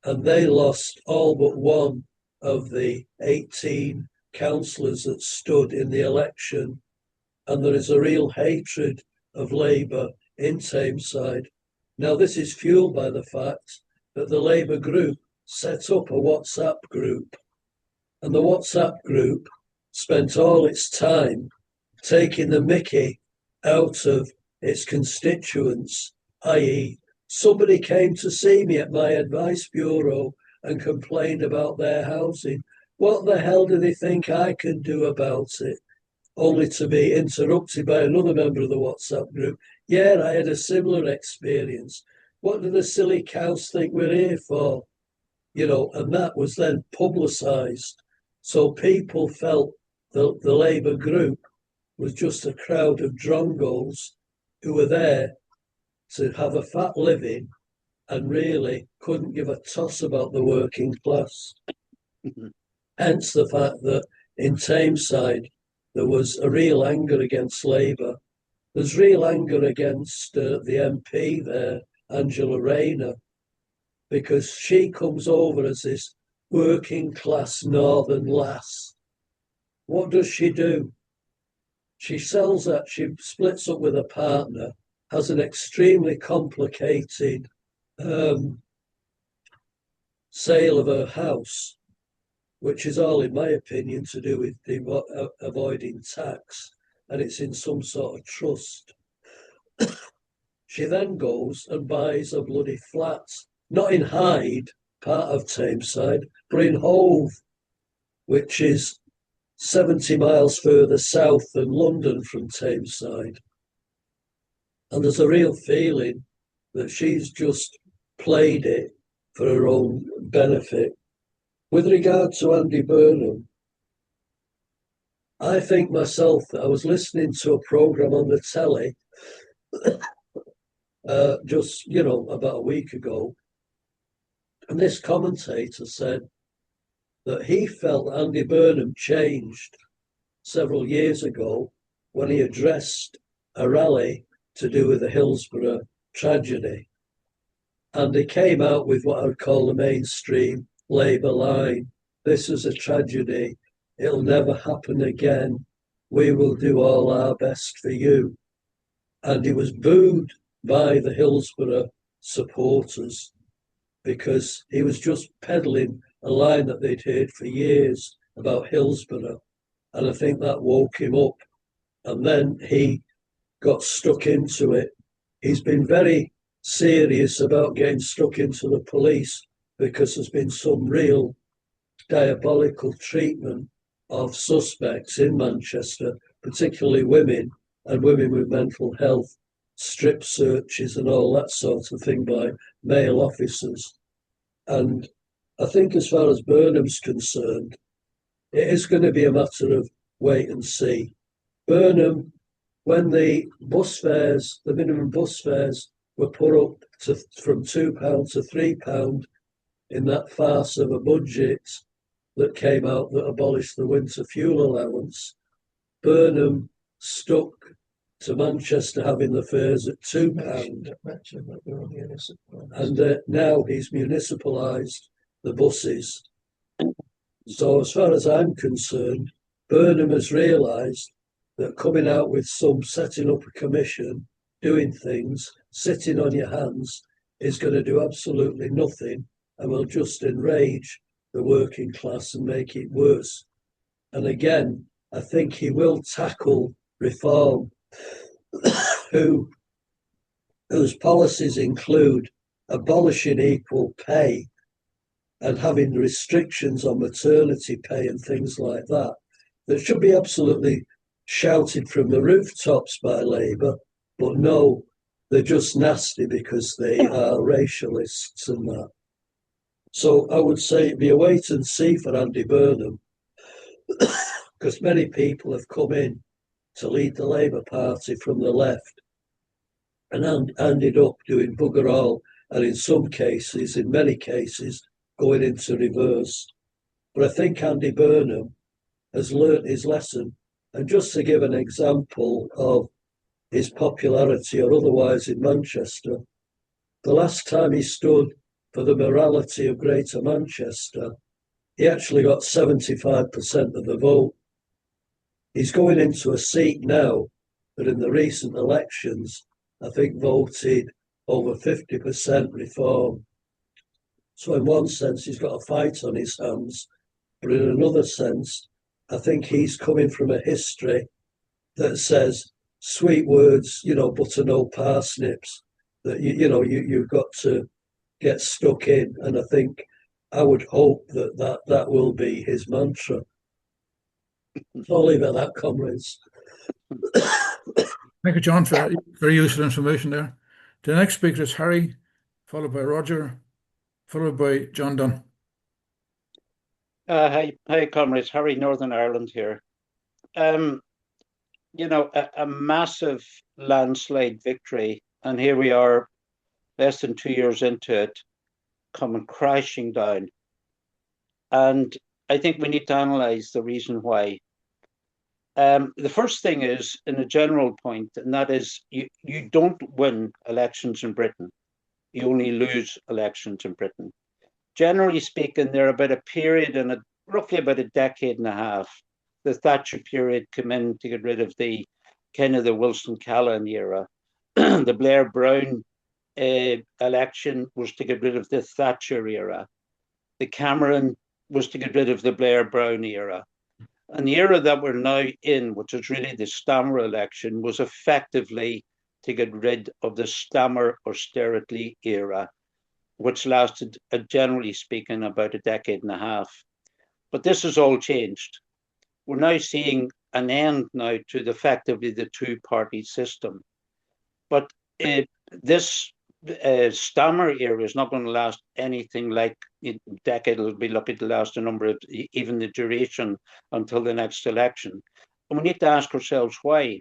S4: And they lost all but one of the 18 councillors that stood in the election. And there is a real hatred of Labour in Tameside. Now, this is fueled by the fact that the Labour group set up a WhatsApp group. And the WhatsApp group spent all its time taking the mickey out of its constituents, i.e., somebody came to see me at my advice bureau and complained about their housing. What the hell do they think I can do about it? Only to be interrupted by another member of the WhatsApp group. Yeah, I had a similar experience. What do the silly cows think we're here for? You know, and that was then publicised. So people felt the Labour group was just a crowd of drongos who were there to have a fat living and really couldn't give a toss about the working class. Hence the fact that in Tameside there was a real anger against Labour. There's real anger against the MP there, Angela Rayner, because she comes over as this working class northern lass. What does she do? She sells that, she splits up with a partner, has an extremely complicated sale of her house, which is all, in my opinion, to do with avoiding tax, and it's in some sort of trust. She then goes and buys a bloody flat, not in Hyde, part of Tameside, but in Hove, which is 70 miles further south than London from Tameside. And there's a real feeling that she's just played it for her own benefit. With regard to Andy Burnham, I think myself that I was listening to a programme on the telly just, about a week ago, and this commentator said that he felt Andy Burnham changed several years ago when he addressed a rally to do with the Hillsborough tragedy. And he came out with what I would call the mainstream Labour line. This is a tragedy. It'll never happen again. We will do all our best for you. And he was booed by the Hillsborough supporters because he was just peddling a line that they'd heard for years about Hillsborough. And I think that woke him up. And then he got stuck into it. He's been very serious about getting stuck into the police because there's been some real diabolical treatment of suspects in Manchester, particularly women and women with mental health, strip searches and all that sort of thing by male officers. And I think as far as Burnham's concerned, it is going to be a matter of wait and see. Burnham, when the bus fares, the minimum bus fares were put up to from £2 to £3 in that farce of a budget that came out that abolished the winter fuel allowance, Burnham stuck to Manchester having the fares at £2. And now he's municipalised the buses. So as far as I'm concerned, Burnham has realised that coming out with some setting up a commission, doing things, sitting on your hands is going to do absolutely nothing and will just enrage the working class and make it worse. And again, I think he will tackle reform whose policies include abolishing equal pay and having restrictions on maternity pay and things like that, that should be absolutely shouted from the rooftops by Labour, but no, they're just nasty because they are racialists and that. So I would say it'd be a wait and see for Andy Burnham, because many people have come in to lead the Labour Party from the left and ended up doing bugger all, and in some cases, in many cases, going into reverse. But I think Andy Burnham has learnt his lesson. And just to give an example of his popularity or otherwise in Manchester, the last time he stood for the morality of Greater Manchester, he actually got 75% of the vote. He's going into a seat now that in the recent elections, I think voted over 50% reform. So in one sense, he's got a fight on his hands, but in another sense, I think he's coming from a history that says sweet words, butter no parsnips, that you've got to get stuck in. And I think I would hope that will be his mantra. So I'll leave it at that, comrades.
S2: Thank you, John, for very useful information there. The next speaker is Harry, followed by Roger, followed by John Dunn.
S5: Hi, comrades. Harry, Northern Ireland here. A massive landslide victory, and here we are, less than 2 years into it, coming crashing down. And I think we need to analyse the reason why. The first thing is, in a general point, and that is you don't win elections in Britain. You only lose elections in Britain. Generally speaking, they're about a period and roughly about a decade and a half. The Thatcher period came in to get rid of the Wilson-Callan era. The Blair-Brown election was to get rid of the Thatcher era. The Cameron was to get rid of the Blair-Brown era. And the era that we're now in, which is really the Stammer election, was effectively to get rid of the Stammer austerity era, which lasted, generally speaking, about a decade and a half. But this has all changed. We're now seeing an end now to effectively the two-party system. But this Stammer era is not going to last anything like a decade. It'll be lucky to last a number of, even the duration until the next election. And we need to ask ourselves why.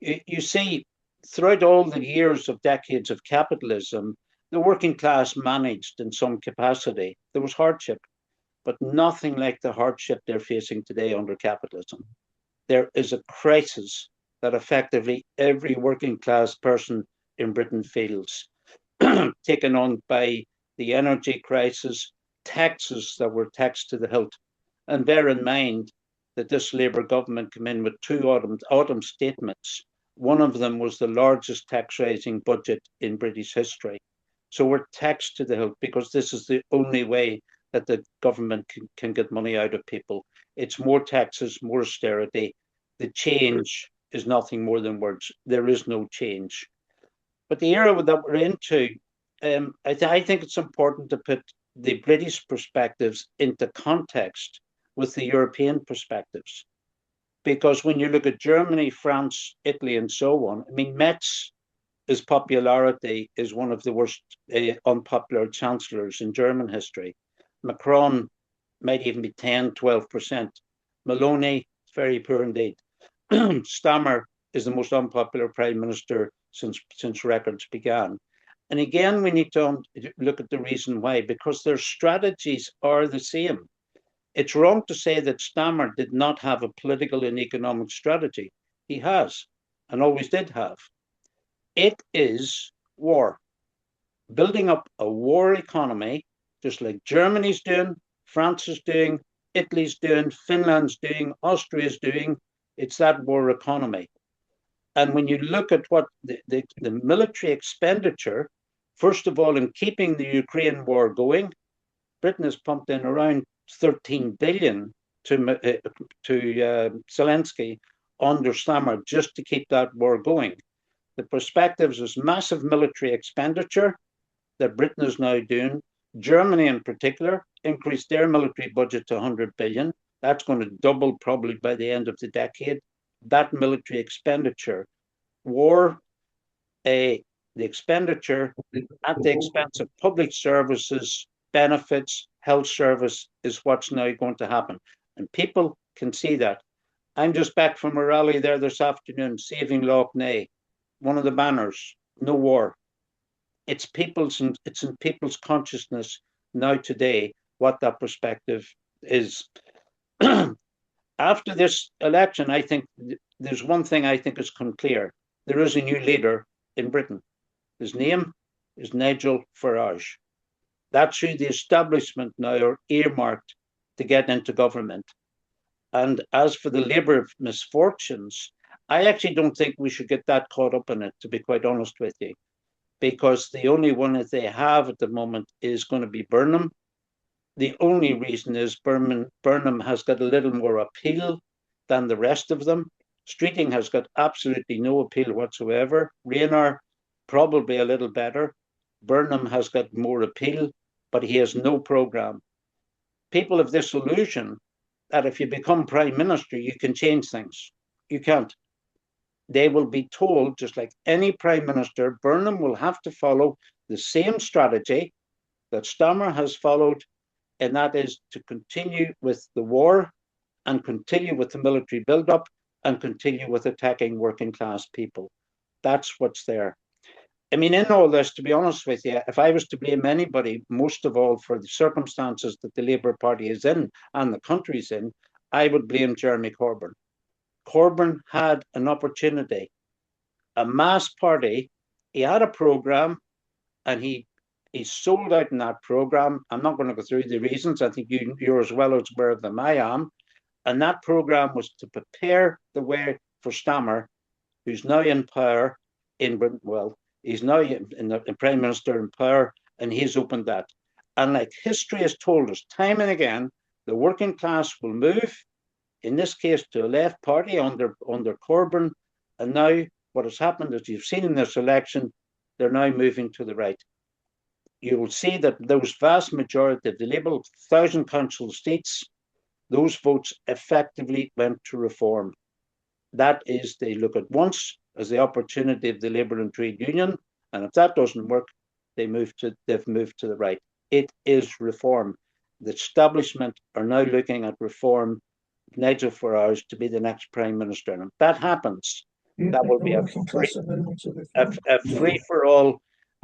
S5: You see, throughout all the years of decades of capitalism, the working class managed in some capacity. There was hardship, but nothing like the hardship they're facing today under capitalism. There is a crisis that effectively every working class person in Britain feels, taken on by the energy crisis, taxes that were taxed to the hilt. And bear in mind that this Labour government came in with two autumn statements. One of them was the largest tax raising budget in British history. So we're taxed to the hilt because this is the only way that the government can get money out of people. It's more taxes, more austerity. The change is nothing more than words. There is no change. But the era that we're into, I think it's important to put the British perspectives into context with the European perspectives. Because when you look at Germany, France, Italy, and so on, I mean, Metz's popularity is one of the worst unpopular chancellors in German history. Macron might even be 10, 12%. Maloney, very poor indeed. Stammer is the most unpopular prime minister since records began. And again, we need to look at the reason why, because their strategies are the same. It's wrong to say that Stammer did not have a political and economic strategy. He has, and always did have. It is war. Building up a war economy, just like Germany's doing, France is doing, Italy's doing, Finland's doing, Austria's doing. It's that war economy. And when you look at what the military expenditure, first of all, in keeping the Ukraine war going, Britain has pumped in around 13 billion to Zelensky under Stammer just to keep that war going. The perspectives is massive military expenditure that Britain is now doing. Germany in particular increased their military budget to 100 billion. That's going to double probably by the end of the decade. That military expenditure, war, the expenditure at the expense of public services, benefits, health service is what's now going to happen. And people can see that. I'm just back from a rally there this afternoon, Saving Lough Neagh. One of the banners, no war. It's in people's consciousness now today what that perspective is. After this election, I think there's one thing I think has come clear. There is a new leader in Britain. His name is Nigel Farage. That's who the establishment now are earmarked to get into government. And as for the Labour misfortunes, I actually don't think we should get that caught up in it, to be quite honest with you, because the only one that they have at the moment is going to be Burnham. The only reason is Burnham has got a little more appeal than the rest of them. Streeting has got absolutely no appeal whatsoever. Rayner, probably a little better. Burnham has got more appeal, but he has no programme. People have this illusion that if you become prime minister, you can change things. You can't. They will be told, just like any prime minister, Burnham will have to follow the same strategy that Stammer has followed, and that is to continue with the war and continue with the military build-up and continue with attacking working class people. That's what's there. I mean, in all this, to be honest with you, if I was to blame anybody, most of all for the circumstances that the Labour Party is in and the country's in, I would blame Jeremy Corbyn. Corbyn had an opportunity, a mass party. He had a programme and he sold out in that programme. I'm not going to go through the reasons. I think you're as well as aware of them I am. And that programme was to prepare the way for Stammer, who's now in power in Britain. Well, he's now the Prime Minister in power, and he's opened that. And like history has told us time and again, the working class will move, in this case, to a left party under Corbyn. And now what has happened, as you've seen in this election, they're now moving to the right. You will see that those vast majority of the Labour 1,000 council seats, those votes effectively went to reform. That is, they look at once as the opportunity of the Labour and Trade Union, and if that doesn't work, they've moved to the right. It is reform. The establishment are now looking at reform. Nigel Farage to be the next Prime Minister, and if that happens, that will be a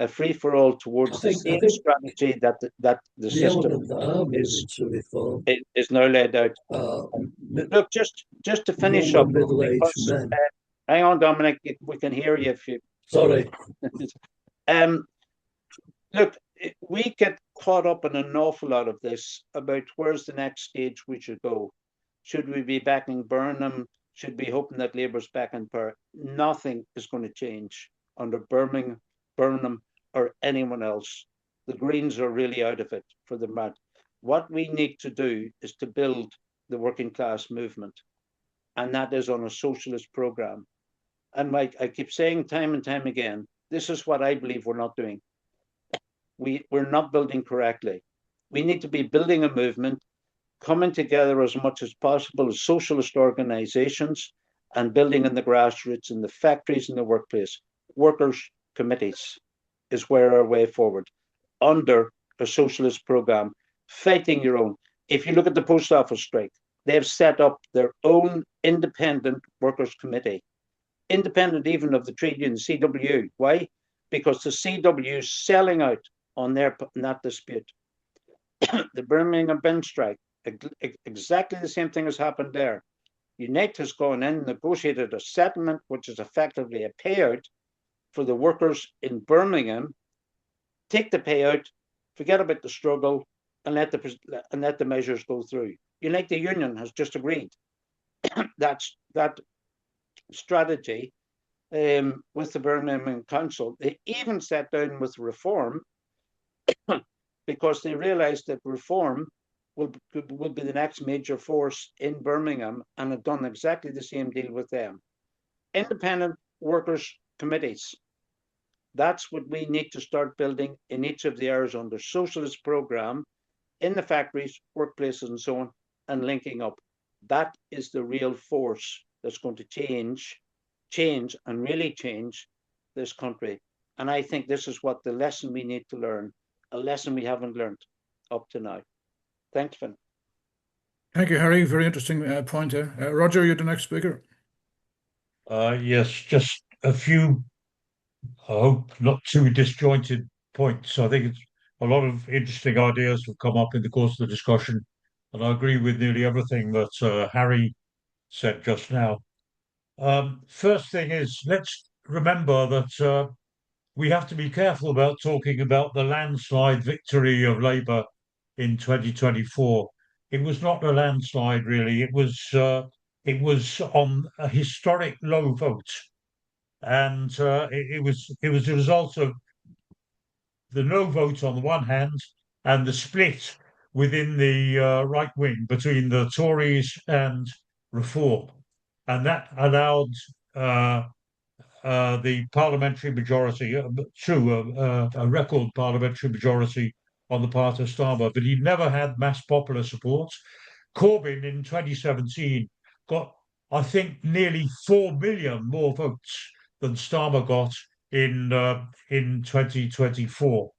S5: free for all towards the same strategy that the system is now laid out. Look, just to finish up, because, hang on, Dominic, we can hear you if you.
S4: Sorry.
S5: Look, we get caught up in an awful lot of this about where's the next stage we should go. Should we be backing Burnham? Should we be hoping that Labour's back in power? Nothing is going to change under Burnham or anyone else. The Greens are really out of it for the mat. What we need to do is to build the working class movement, and that is on a socialist programme. And like I keep saying time and time again, this is what I believe we're not doing. We're not building correctly. We need to be building a movement, coming together as much as possible as socialist organizations and building in the grassroots, in the factories, in the workplace. Workers' committees is where our way forward under a socialist program, fighting your own. If you look at the post office strike, they've set up their own independent workers' committee, independent even of the trade union, CW. Why? Because the CW is selling out on that dispute. The Birmingham bin strike, exactly the same thing has happened there. Unite has gone in, negotiated a settlement, which is effectively a payout for the workers in Birmingham. Take the payout, forget about the struggle, and let the measures go through. Unite the Union has just agreed that strategy with the Birmingham Council. They even sat down with Reform because they realised that Reform will be the next major force in Birmingham, and have done exactly the same deal with them. Independent workers' committees. That's what we need to start building in each of the areas under socialist program, in the factories, workplaces, and so on, and linking up. That is the real force that's going to change, and really change this country. And I think this is what the lesson we need to learn, a lesson we haven't learned up to now. Thanks, Finn.
S2: Thank you, Harry. Very interesting point there. Roger, you're the next speaker.
S6: Yes, just a few, I hope not too disjointed points. I think it's a lot of interesting ideas have come up in the course of the discussion, and I agree with nearly everything that Harry said just now. First thing is, let's remember that we have to be careful about talking about the landslide victory of Labour in 2024. It was not a landslide, really. It was on a historic low vote, and it was a result of the no vote on the one hand and the split within the right wing between the Tories and Reform, and that allowed the parliamentary majority, a record parliamentary majority on the part of Starmer, but he never had mass popular support. Corbyn in 2017 got, I think, nearly 4 million more votes than Starmer got in 2024.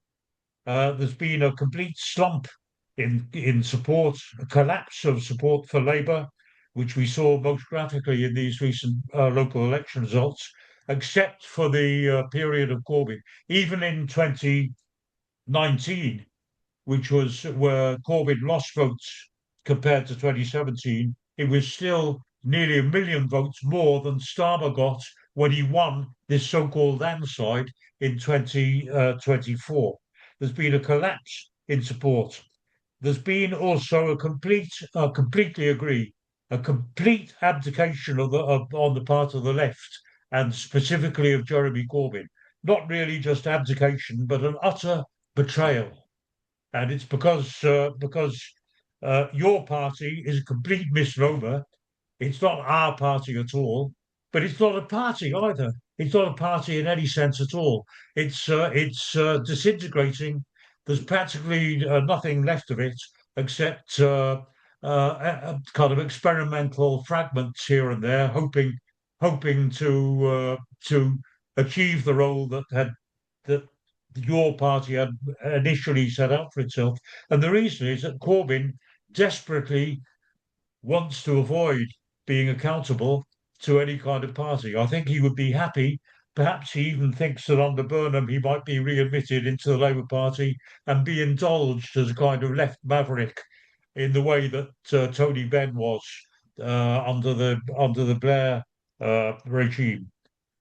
S6: There's been a complete slump in support, a collapse of support for Labour, which we saw most graphically in these recent local election results, except for the period of Corbyn. Even in 2019, which was where Corbyn lost votes compared to 2017, it was still nearly 1 million votes more than Starmer got when he won this so-called landslide in 2024. There's been a collapse in support. There's been also completely agree, a complete abdication on the part of the left, and specifically of Jeremy Corbyn. Not really just abdication, but an utter betrayal. And it's because your party is a complete misnomer. It's not our party at all, but it's not a party either. It's not a party in any sense at all. It's disintegrating. There's practically nothing left of it except kind of experimental fragments here and there, hoping to achieve the role that your party had initially set out for itself. And the reason is that Corbyn desperately wants to avoid being accountable to any kind of party. I think he would be happy. Perhaps he even thinks that under Burnham he might be readmitted into the Labour Party and be indulged as a kind of left maverick in the way that Tony Benn was under the Blair regime.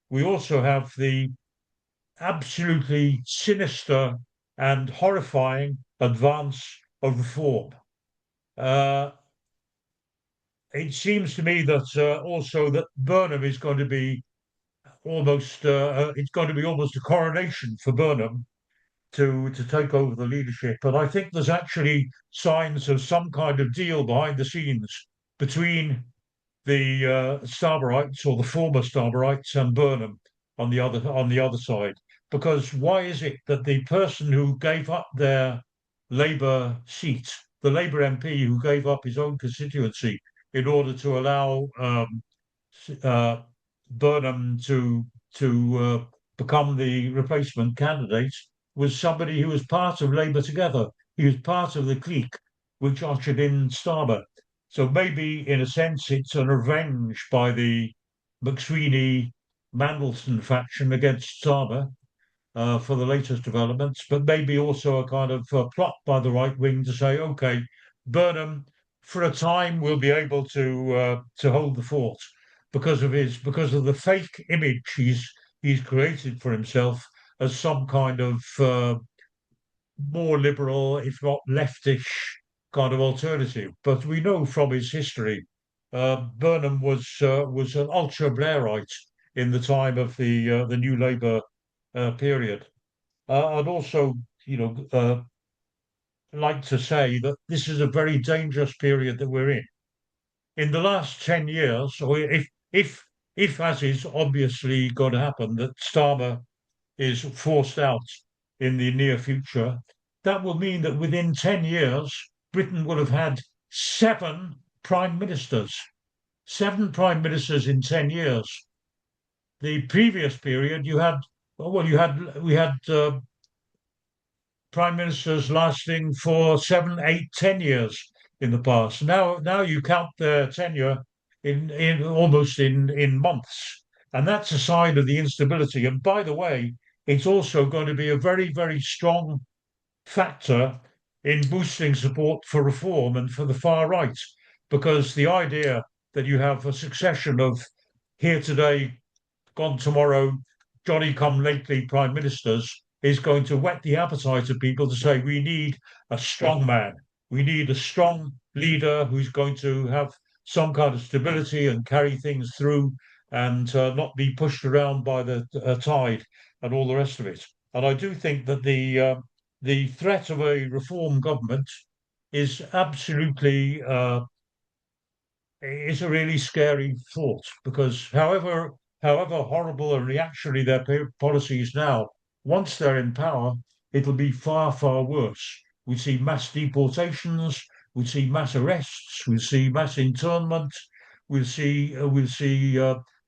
S6: We also have the absolutely sinister and horrifying advance of reform. It seems to me that also that Burnham is going to be it's going to be almost a coronation for Burnham to take over the leadership. And I think there's actually signs of some kind of deal behind the scenes between the Starmerites, or the former Starmerites, and Burnham on the other side. Because why is it that the person who gave up their Labour seat, the Labour MP who gave up his own constituency in order to allow uh, Burnham to become the replacement candidate, was somebody who was part of Labour Together. He was part of the clique which ushered in Starmer. So maybe, in a sense, it's a revenge by the McSweeney Mandelson faction against Starmer for the latest developments, but maybe also a kind of plot by the right wing to say, okay, Burnham, for a time, will be able to hold the fort because of the fake image he's created for himself as some kind of more liberal, if not leftish, kind of alternative. But we know from his history, Burnham was an ultra Blairite in the time of the New Labour period. I'd also, like to say that this is a very dangerous period that we're in. In the last 10 years, or if as is obviously going to happen, that Starmer is forced out in the near future, that will mean that within 10 years, Britain will have had prime ministers, seven prime ministers in 10 years. The previous period, we had prime ministers lasting for 7, 8, 10 years in the past. Now you count their tenure in almost in months, and that's a sign of the instability. And by the way, it's also going to be a very, very strong factor in boosting support for reform and for the far right, because the idea that you have a succession of here today, gone tomorrow, Johnny come lately prime ministers is going to whet the appetite of people to say we need a strong man. We need a strong leader who's going to have some kind of stability and carry things through and not be pushed around by the tide and all the rest of it. And I do think that the threat of a reform government is absolutely is a really scary thought because however horrible and reactionary their policies now, once they're in power, it'll be far, far worse. We see mass deportations, we see mass arrests, we see mass internment, we'll see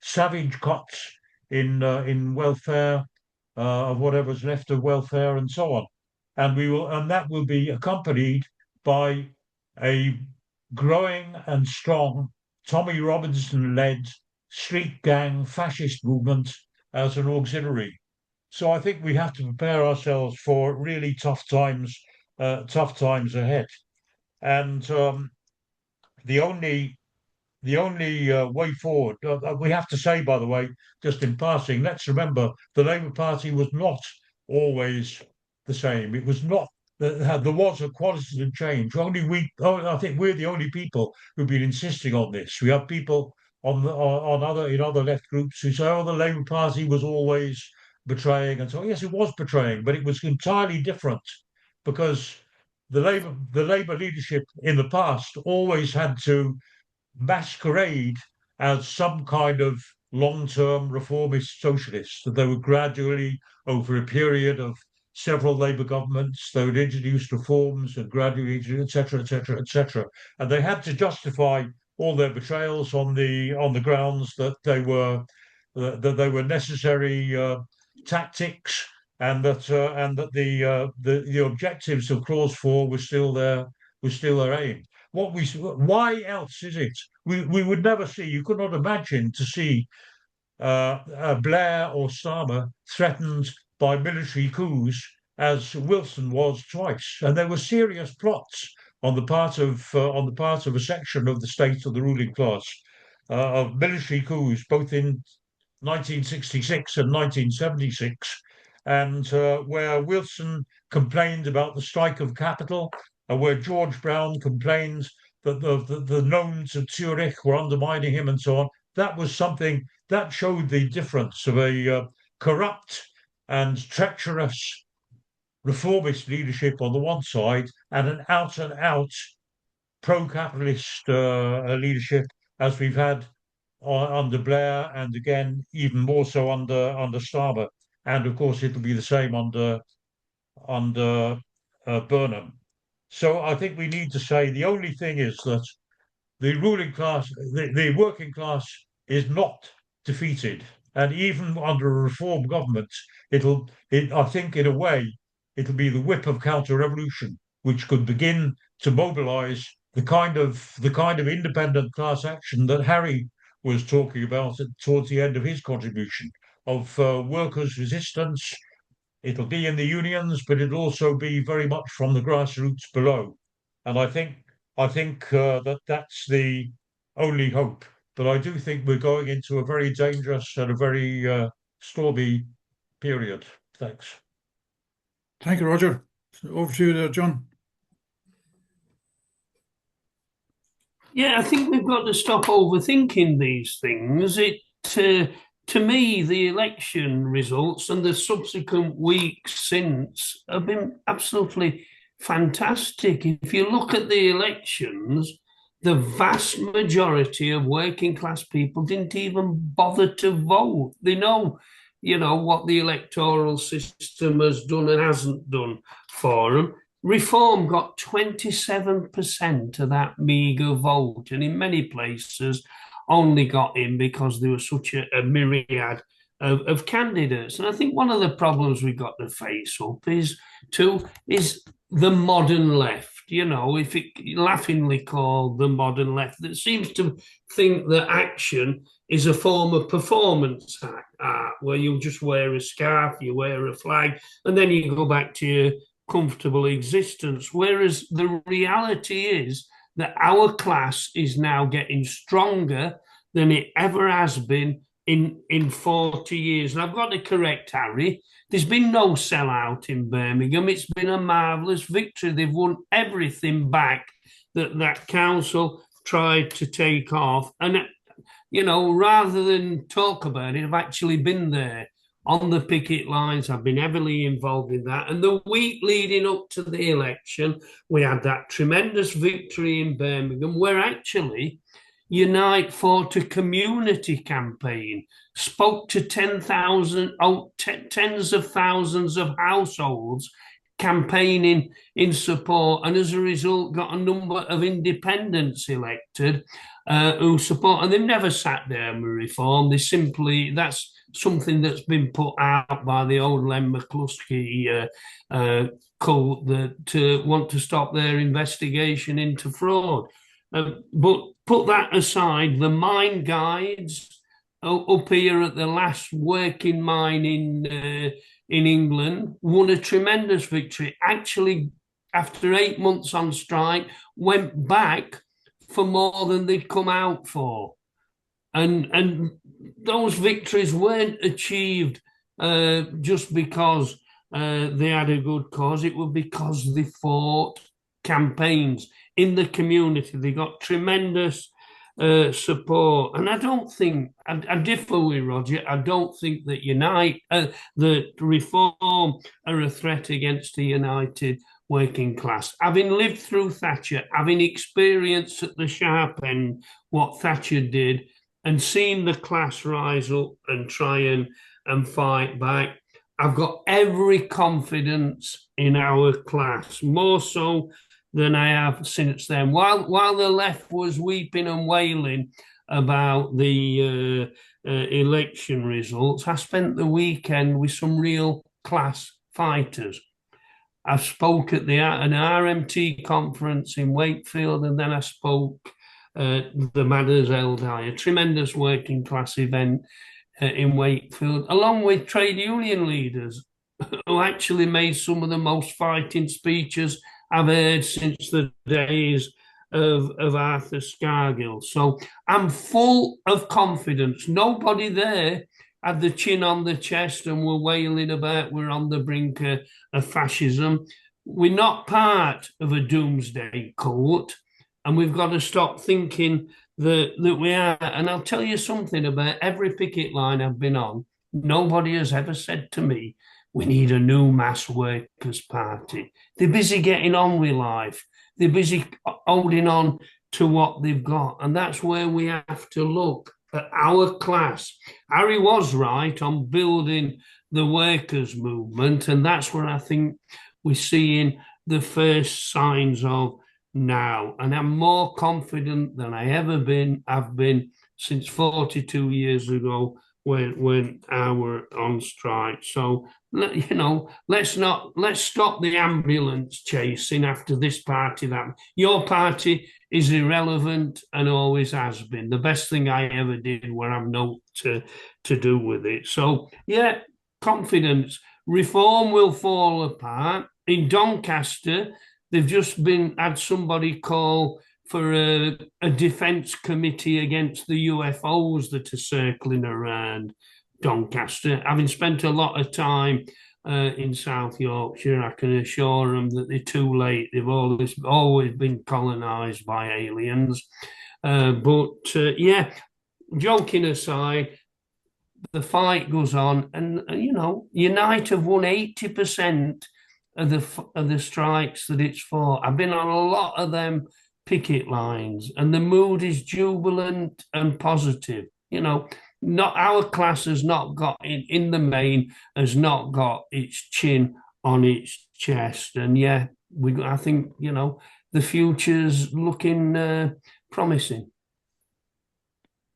S6: savage cuts in welfare of whatever's left of welfare and so on, and that will be accompanied by a growing and strong Tommy Robinson led street gang fascist movement as an auxiliary. So I think we have to prepare ourselves for really tough times ahead. And the only the only way forward, we have to say, by the way, just in passing, let's remember the Labour Party was not always the same. It was not. There was a qualitative change. I think we're the only people who've been insisting on this. We have people on other left groups who say, "Oh, the Labour Party was always betraying," and so yes, it was betraying, but it was entirely different because the Labour leadership in the past always had to masquerade as some kind of long-term reformist socialists. That they would gradually, over a period of several Labour governments, they would introduce reforms and gradually, etc., etc., etc. And they had to justify all their betrayals on the grounds that they were necessary tactics and that the objectives of clause 4 was still their aim. Why else is it? We would never see, you could not imagine to see Blair or Starmer threatened by military coups as Wilson was twice. And there were serious plots on the part of a section of the state of the ruling class of military coups, both in 1966 and 1976, and where Wilson complained about the strike of capital, and where George Brown complained that the knowns of Zurich were undermining him, and so on. That was something that showed the difference of a corrupt and treacherous reformist leadership on the one side and an out and out pro-capitalist leadership as we've had under Blair, and again even more so under Starmer, and of course it'll be the same under Burnham. So I think we need to say the only thing is that the ruling class, the working class is not defeated. And even under a reform government, I think in a way, it'll be the whip of counter-revolution, which could begin to mobilize the kind of independent class action that Harry was talking about towards the end of his contribution of workers' resistance. It'll be in the unions, but it'll also be very much from the grassroots below. And I think that that's the only hope. But I do think we're going into a very dangerous and a very stormy period. Thanks.
S2: Thank you, Roger. So over to you there, John.
S7: Yeah, I think we've got to stop overthinking these things. To me, the election results and the subsequent weeks since have been absolutely fantastic. If you look at the elections, the vast majority of working class people didn't even bother to vote. They know, what the electoral system has done and hasn't done for them. Reform got 27% of that meagre vote, and in many places only got in because there was such a myriad of candidates. And I think one of the problems we've got to face up is the modern left, if it laughingly called the modern left, that seems to think that action is a form of performance art, where you just wear a scarf, you wear a flag, and then you go back to your comfortable existence. Whereas the reality is that our class is now getting stronger than it ever has been in 40 years. And I've got to correct Harry. There's been no sellout in Birmingham. It's been a marvellous victory. They've won everything back that council tried to take off. And, rather than talk about it, I've actually been there on the picket lines. I've been heavily involved in that. And the week leading up to the election, we had that tremendous victory in Birmingham, where actually Unite fought a community campaign, spoke to tens of thousands of households campaigning in support, and as a result got a number of independents elected who support, and they've never sat down with reform. That's something that's been put out by the old Len McCluskey cult that want to stop their investigation into fraud. But put that aside, the mine guides up here at the last working mine in England won a tremendous victory. Actually, after 8 months on strike, went back for more than they'd come out for. And those victories weren't achieved just because they had a good cause. It was because they fought campaigns in the community. They got tremendous support. And I don't think, I differ with Roger, I don't think that that reform are a threat against the united working class. Having lived through Thatcher, having experienced at the sharp end what Thatcher did, and seen the class rise up and try and fight back, I've got every confidence in our class, more so than I have since then. While the left was weeping and wailing about the election results, I spent the weekend with some real class fighters. I spoke at an RMT conference in Wakefield, and then I spoke the Madders Eldhigh, a tremendous working class event in Wakefield, along with trade union leaders who actually made some of the most fighting speeches I've heard since the days of Arthur Scargill. So I'm full of confidence. Nobody there had the chin on the chest and were wailing about we're on the brink of fascism. We're not part of a doomsday cult, and we've got to stop thinking that we are. And I'll tell you something about every picket line I've been on. Nobody has ever said to me, we need a new mass workers' party. They're busy getting on with life. They're busy holding on to what they've got. And that's where we have to look at our class. Harry was right on building the workers' movement. And that's where I think we're seeing the first signs of now. And I'm more confident than I've been since 42 years ago when I were on strike. So, let's stop the ambulance chasing after this party. That your party is irrelevant and always has been. The best thing I ever did where I'm not to do with it. So yeah, confidence. Reform will fall apart. In Doncaster, they've just had somebody call for a defence committee against the UFOs that are circling around Doncaster. Having spent a lot of time in South Yorkshire, I can assure them that they're too late. They've always been colonised by aliens. Yeah, joking aside, the fight goes on, and Unite have won 80% of the strikes that it's for. I've been on a lot of them picket lines, and the mood is jubilant and positive. Not our class has not got in the main has not got its chin on its chest, and yeah, I think the future's looking promising.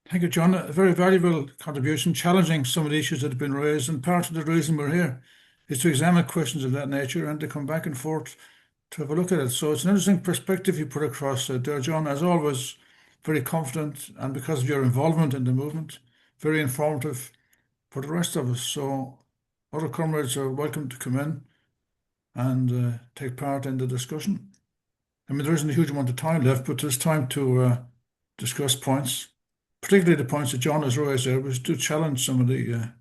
S2: Thank you, John. A very valuable contribution, challenging some of the issues that have been raised. And part of the reason we're here is to examine questions of that nature and to come back and forth to have a look at it. So it's an interesting perspective you put across there, John. As always, very confident, and because of your involvement in the movement, very informative for the rest of us. So other comrades are welcome to come in and take part in the discussion. I mean, there isn't a huge amount of time left, but there's time to discuss points, particularly the points that John has raised there, which do challenge some of the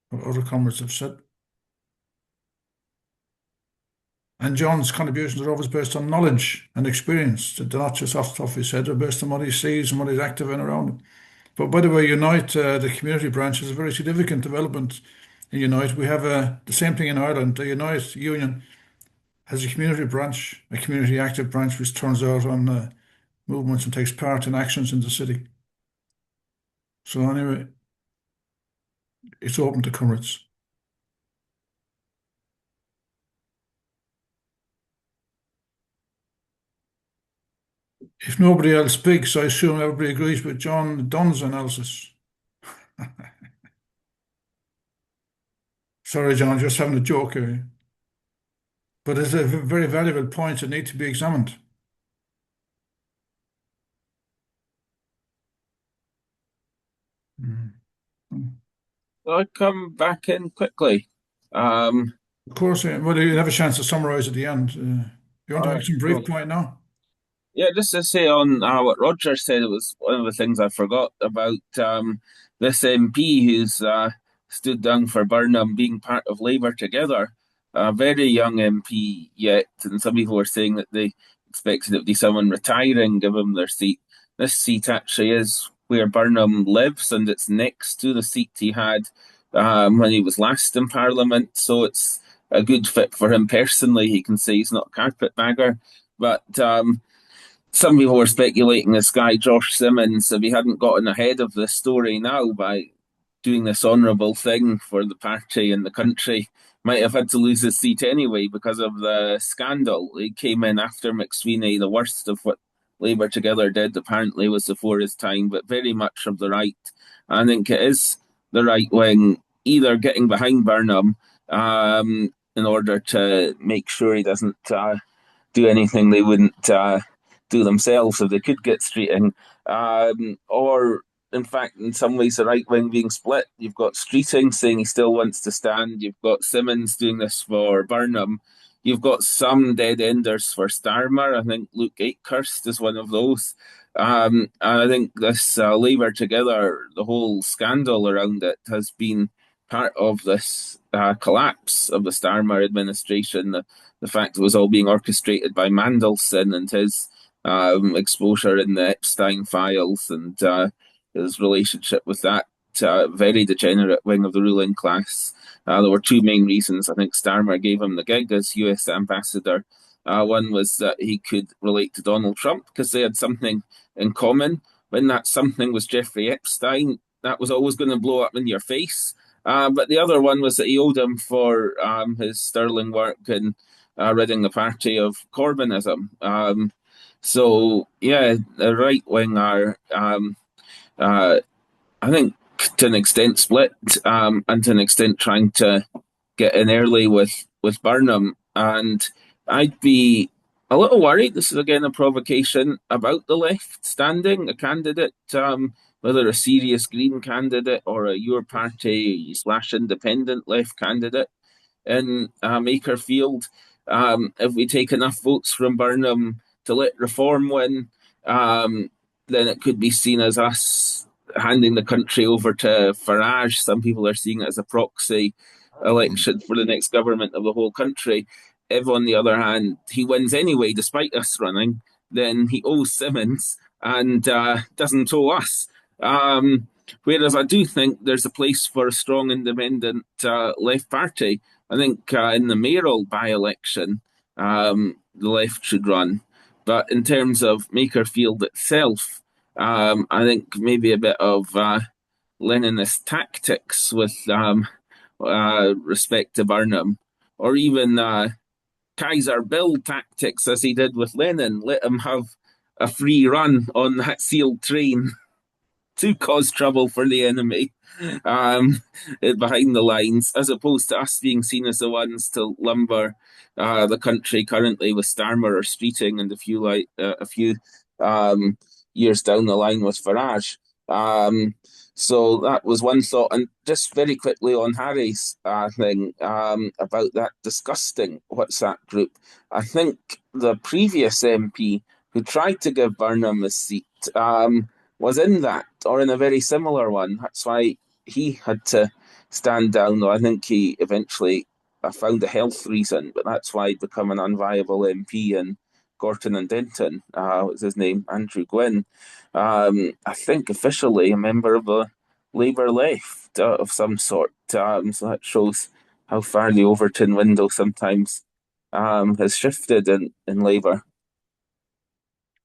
S2: what other comrades have said. And John's contributions are always based on knowledge and experience. They're not just off the top of his head, they're based on what he sees and what he's active in around him. But by the way, Unite, the community branch, is a very significant development in Unite. We have the same thing in Ireland. The Unite Union has a community branch, a community active branch, which turns out on movements and takes part in actions in the city. So anyway, it's open to comrades. If nobody else speaks, I assume everybody agrees with John Dunn's analysis. Sorry, John, just having a joke here. But it's a very valuable point that need to be examined.
S1: I'll come back in quickly.
S2: Of course, well, you'll have a chance to summarize at the end. You want to make some brief point now?
S1: Yeah, just to say on what Roger said, it was one of the things I forgot about this MP who's stood down for Burnham being part of Labour Together. A very young MP yet, and some people were saying that they expected it to be someone retiring, give him their seat. This seat actually is where Burnham lives, and it's next to the seat he had when he was last in Parliament. So it's a good fit for him personally. He can say he's not a carpetbagger, but some people were speculating this guy, Josh Simmons, if he hadn't gotten ahead of this story now by doing this honourable thing for the party and the country, might have had to lose his seat anyway because of the scandal. He came in after McSweeney. The worst of what Labour Together did apparently was before his time, but very much of the right. I think it is the right wing either getting behind Burnham in order to make sure he doesn't do anything they wouldn't do themselves if they could get streeting, or in fact, in some ways, the right wing being split. You've got Streeting saying he still wants to stand. You've got Simmons doing this for Burnham. You've got some dead enders for Starmer. I think Luke Akehurst is one of those. And I think this Labour Together, the whole scandal around it has been part of this collapse of the Starmer administration. The fact it was all being orchestrated by Mandelson and his exposure in the Epstein files and his relationship with that very degenerate wing of the ruling class. There were two main reasons I think Starmer gave him the gig as US ambassador. One was that he could relate to Donald Trump because they had something in common. When that something was Jeffrey Epstein, that was always going to blow up in your face. But the other one was that he owed him for his sterling work in ridding the party of Corbynism. So yeah, the right wing are, uh, I think, to an extent split, and to an extent trying to get in early with Burnham. And I'd be a little worried. This is again a provocation about the left standing a candidate, whether a serious Green candidate or a Your Party slash independent left candidate in Makerfield. If we take enough votes from Burnham to let Reform win, then it could be seen as us handing the country over to Farage. Some people are seeing it as a proxy election for the next government of the whole country. If, on the other hand, he wins anyway, despite us running, then he owes Simmons and doesn't owe us. Whereas I do think there's a place for a strong independent left party. I think in the mayoral by-election, the left should run. But in terms of Makerfield itself, I think maybe a bit of Leninist tactics with respect to Burnham, or even Kaiser Bill tactics as he did with Lenin, let him have a free run on that sealed train to cause trouble for the enemy um, behind the lines, as opposed to us being seen as the ones to lumber the country currently with Starmer or Streeting and a few years down the line with Farage. So that was one thought. And just very quickly on Harry's thing about that disgusting WhatsApp group, I think the previous MP who tried to give Burnham a seat was in that or in a very similar one. That's why he had to stand down, though I think he eventually found a health reason, but that's why he'd become an unviable MP in Gorton and Denton. What's his name? Andrew Gwynn. I think officially a member of the Labour left of some sort. So that shows how far the Overton window sometimes has shifted in Labour.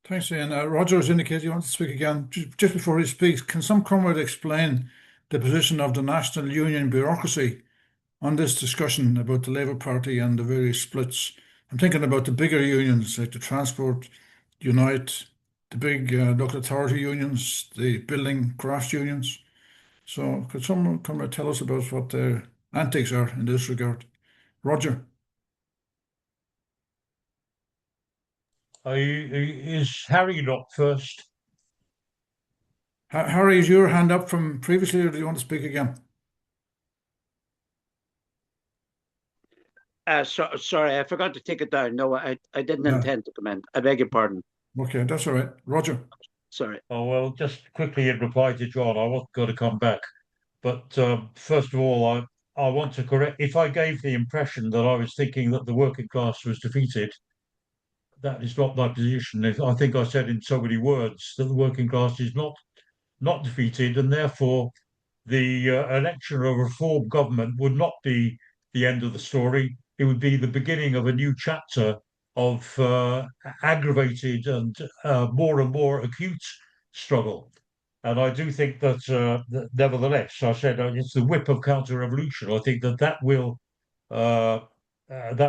S2: Thanks, Ian. Roger has indicated you want to speak again. Just before he speaks, can some comrade explain the position of the National Union bureaucracy on this discussion about the Labour Party and the various splits? I'm thinking about the bigger unions like the Transport, Unite, the big local authority unions, the building crafts unions. So could someone come and tell us about what their antics are in this regard? Roger.
S6: Is Harry not first?
S2: Harry, is your hand up from previously, or do you want to speak again?
S5: Sorry, I forgot to take it down. No, I didn't
S2: Yeah.
S5: intend to comment. I beg your pardon.
S2: Okay, that's all right. Roger.
S5: Sorry.
S6: Oh, well, just quickly in reply to John, I wasn't going to come back. But first of all, I want to correct, if I gave the impression that I was thinking that the working class was defeated, that is not my position. I think I said in so many words that the working class is not defeated, and therefore the election of a reform government would not be the end of the story. It would be the beginning of a new chapter of aggravated and more and more acute struggle. And I do think that nevertheless, I said it's the whip of counter-revolution. I think uh, that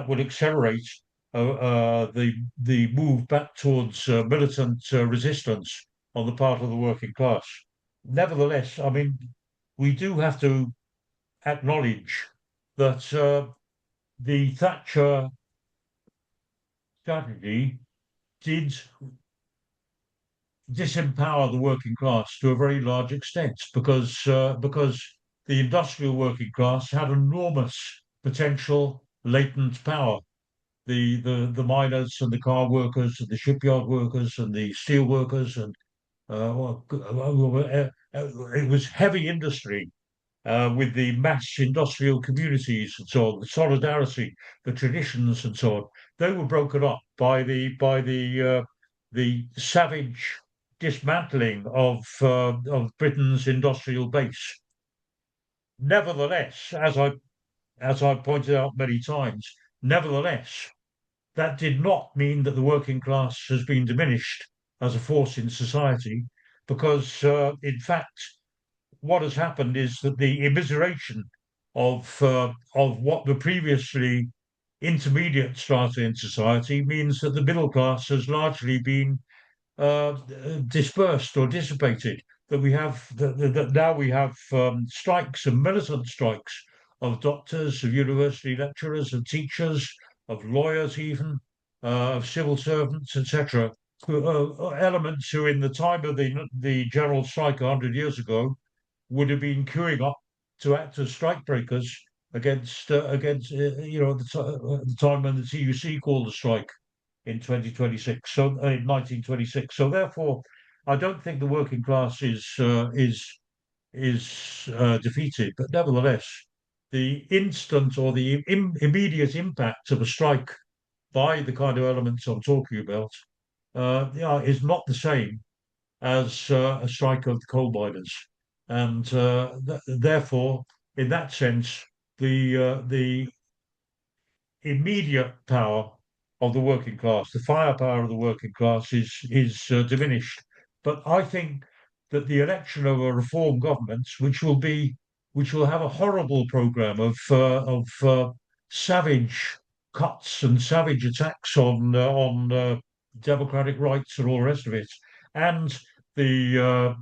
S6: will accelerate the move back towards militant resistance on the part of the working class. Nevertheless, I mean, we do have to acknowledge that the Thatcher strategy did disempower the working class to a very large extent because the industrial working class had enormous potential latent power. The miners and the car workers and the shipyard workers and the steel workers and it was heavy industry with the mass industrial communities and so on, the solidarity, the traditions and so on. They were broken up by the savage dismantling of Britain's industrial base. Nevertheless, as I pointed out many times, nevertheless, that did not mean that the working class has been diminished as a force in society, because in fact, what has happened is that the immiseration of what were previously intermediate strata in society means that the middle class has largely been dispersed or dissipated. That now we have strikes and militant strikes of doctors, of university lecturers, of teachers, of lawyers, even of civil servants, etc. Elements who, in the time of the general strike 100 years ago, would have been queuing up to act as strike breakers against at the time when the TUC called the strike in 2026, so in 1926. So therefore, I don't think the working class is defeated, but nevertheless, the instant or the immediate impact of a strike by the kind of elements I'm talking about, is not the same as a strike of the coal miners, and therefore, in that sense, the immediate power of the working class, the firepower of the working class is diminished. But I think that the election of a reform government, which will have a horrible program of savage cuts and savage attacks on democratic rights and all the rest of it, and the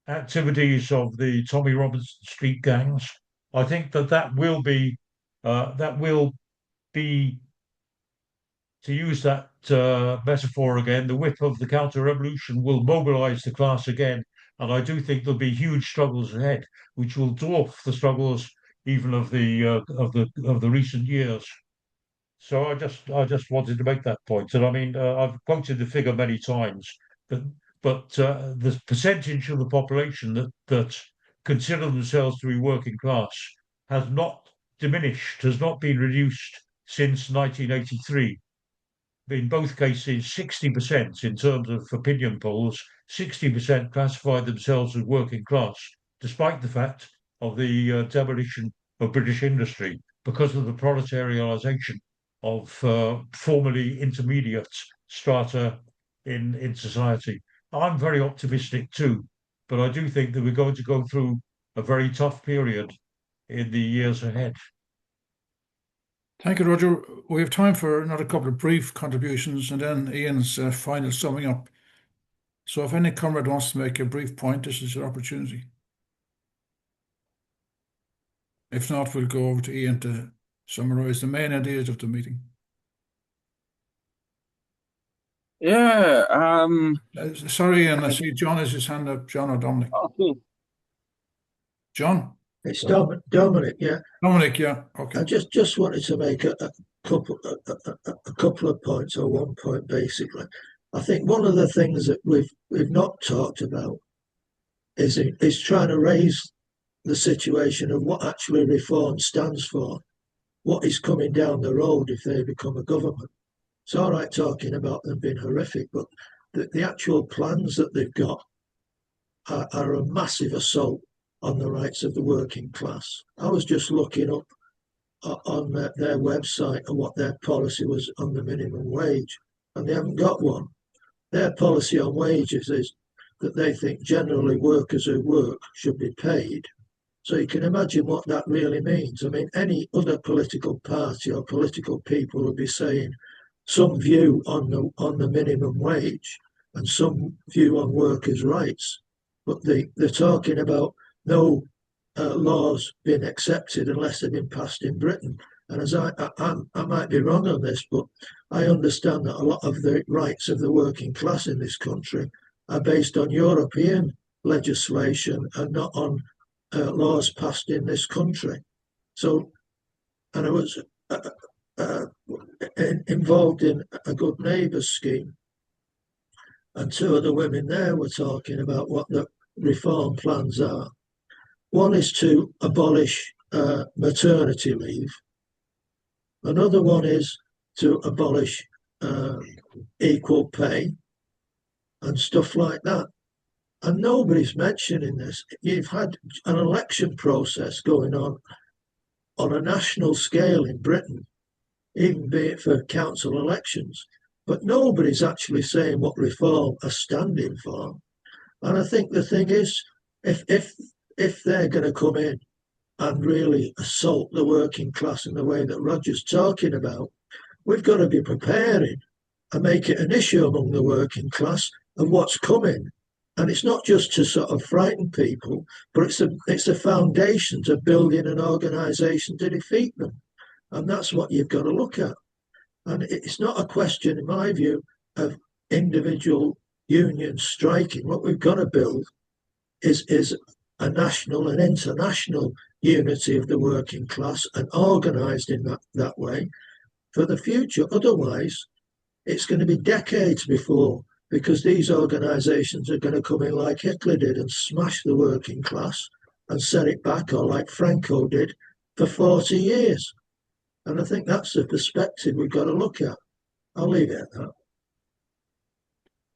S6: activities of the Tommy Robinson street gangs, I think that will be, to use that metaphor again, the whip of the counter-revolution will mobilize the class again. And I do think there'll be huge struggles ahead, which will dwarf the struggles even of the recent years. So I just wanted to make that point. And I mean, I've quoted the figure many times, but the percentage of the population that consider themselves to be working class has not diminished, has not been reduced since 1983. In both cases, 60% in terms of opinion polls, 60% classified themselves as working class, despite the fact of the demolition of British industry because of the proletarianisation of formerly intermediate strata in society. I'm very optimistic too, but I do think that we're going to go through a very tough period in the years ahead.
S2: Thank you, Roger. We have time for another couple of brief contributions and then Ian's final summing up. So if any comrade wants to make a brief point, this is your opportunity. If not, we'll go over to Ian to summarize the main ideas of the meeting.
S1: Yeah.
S2: Sorry, Ian, I see John has his hand up. John or Dominic?
S1: Okay.
S2: John?
S4: It's Dominic, yeah.
S2: Dominic, yeah. Okay.
S4: I just wanted to make a couple of points, or one point basically. I think one of the things that we've not talked about is trying to raise the situation of what actually reform stands for, what is coming down the road if they become a government. It's all right talking about them being horrific, but the actual plans that they've got are a massive assault on the rights of the working class. I was just looking up on their website and what their policy was on the minimum wage, and they haven't got one. Their policy on wages is that they think generally workers who work should be paid. So you can imagine what that really means. I mean, any other political party or political people would be saying some view on the minimum wage and some view on workers' rights, but they're talking about no laws being accepted unless they've been passed in Britain. And as I might be wrong on this, but I understand that a lot of the rights of the working class in this country are based on European legislation and not on laws passed in this country. So, and I was involved in a Good Neighbours scheme, and two of the women there were talking about what the reform plans are. One is to abolish maternity leave. Another one is to abolish equal pay and stuff like that. And nobody's mentioning this. You've had an election process going on a national scale in Britain, even be it for council elections, but nobody's actually saying what reform are standing for. And I think the thing is, if they're going to come in
S8: and really assault the working class in the way that Roger's talking about, we've got to be preparing and make it an issue among the working class of what's coming. And it's not just to sort of frighten people, but it's a foundation to building an organisation to defeat them. And that's what you've got to look at. And it's not a question, in my view, of individual unions striking. What we've got to build is a national and international unity of the working class and organised in that way for the future. Otherwise, it's going to be decades before, because these organisations are going to come in like Hitler did and smash the working class and set it back, or like Franco did for 40 years. And I think that's the perspective we've got to look at. I'll leave it at that.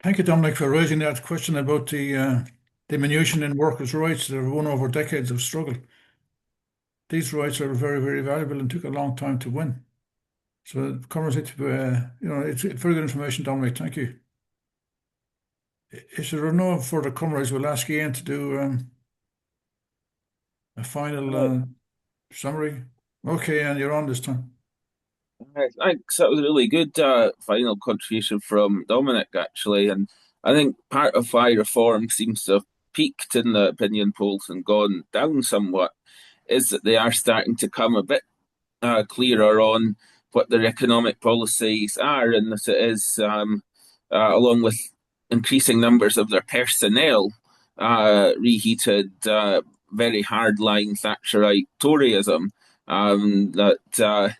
S2: Thank you, Dominic, for raising that question about the diminution in workers' rights that have won over decades of struggle. These rights are very, very valuable and took a long time to win. So, comrades, it's very good information, Dominic. Thank you. If there are no further comrades, we'll ask Ian to do a final summary. Okay, and you're on this time.
S1: Thanks. That was a really good final contribution from Dominic, actually. And I think part of why reform seems to have peaked in the opinion polls and gone down somewhat is that they are starting to come a bit clearer on what their economic policies are, and that it is, along with increasing numbers of their personnel, reheated very hardline Thatcherite Toryism. The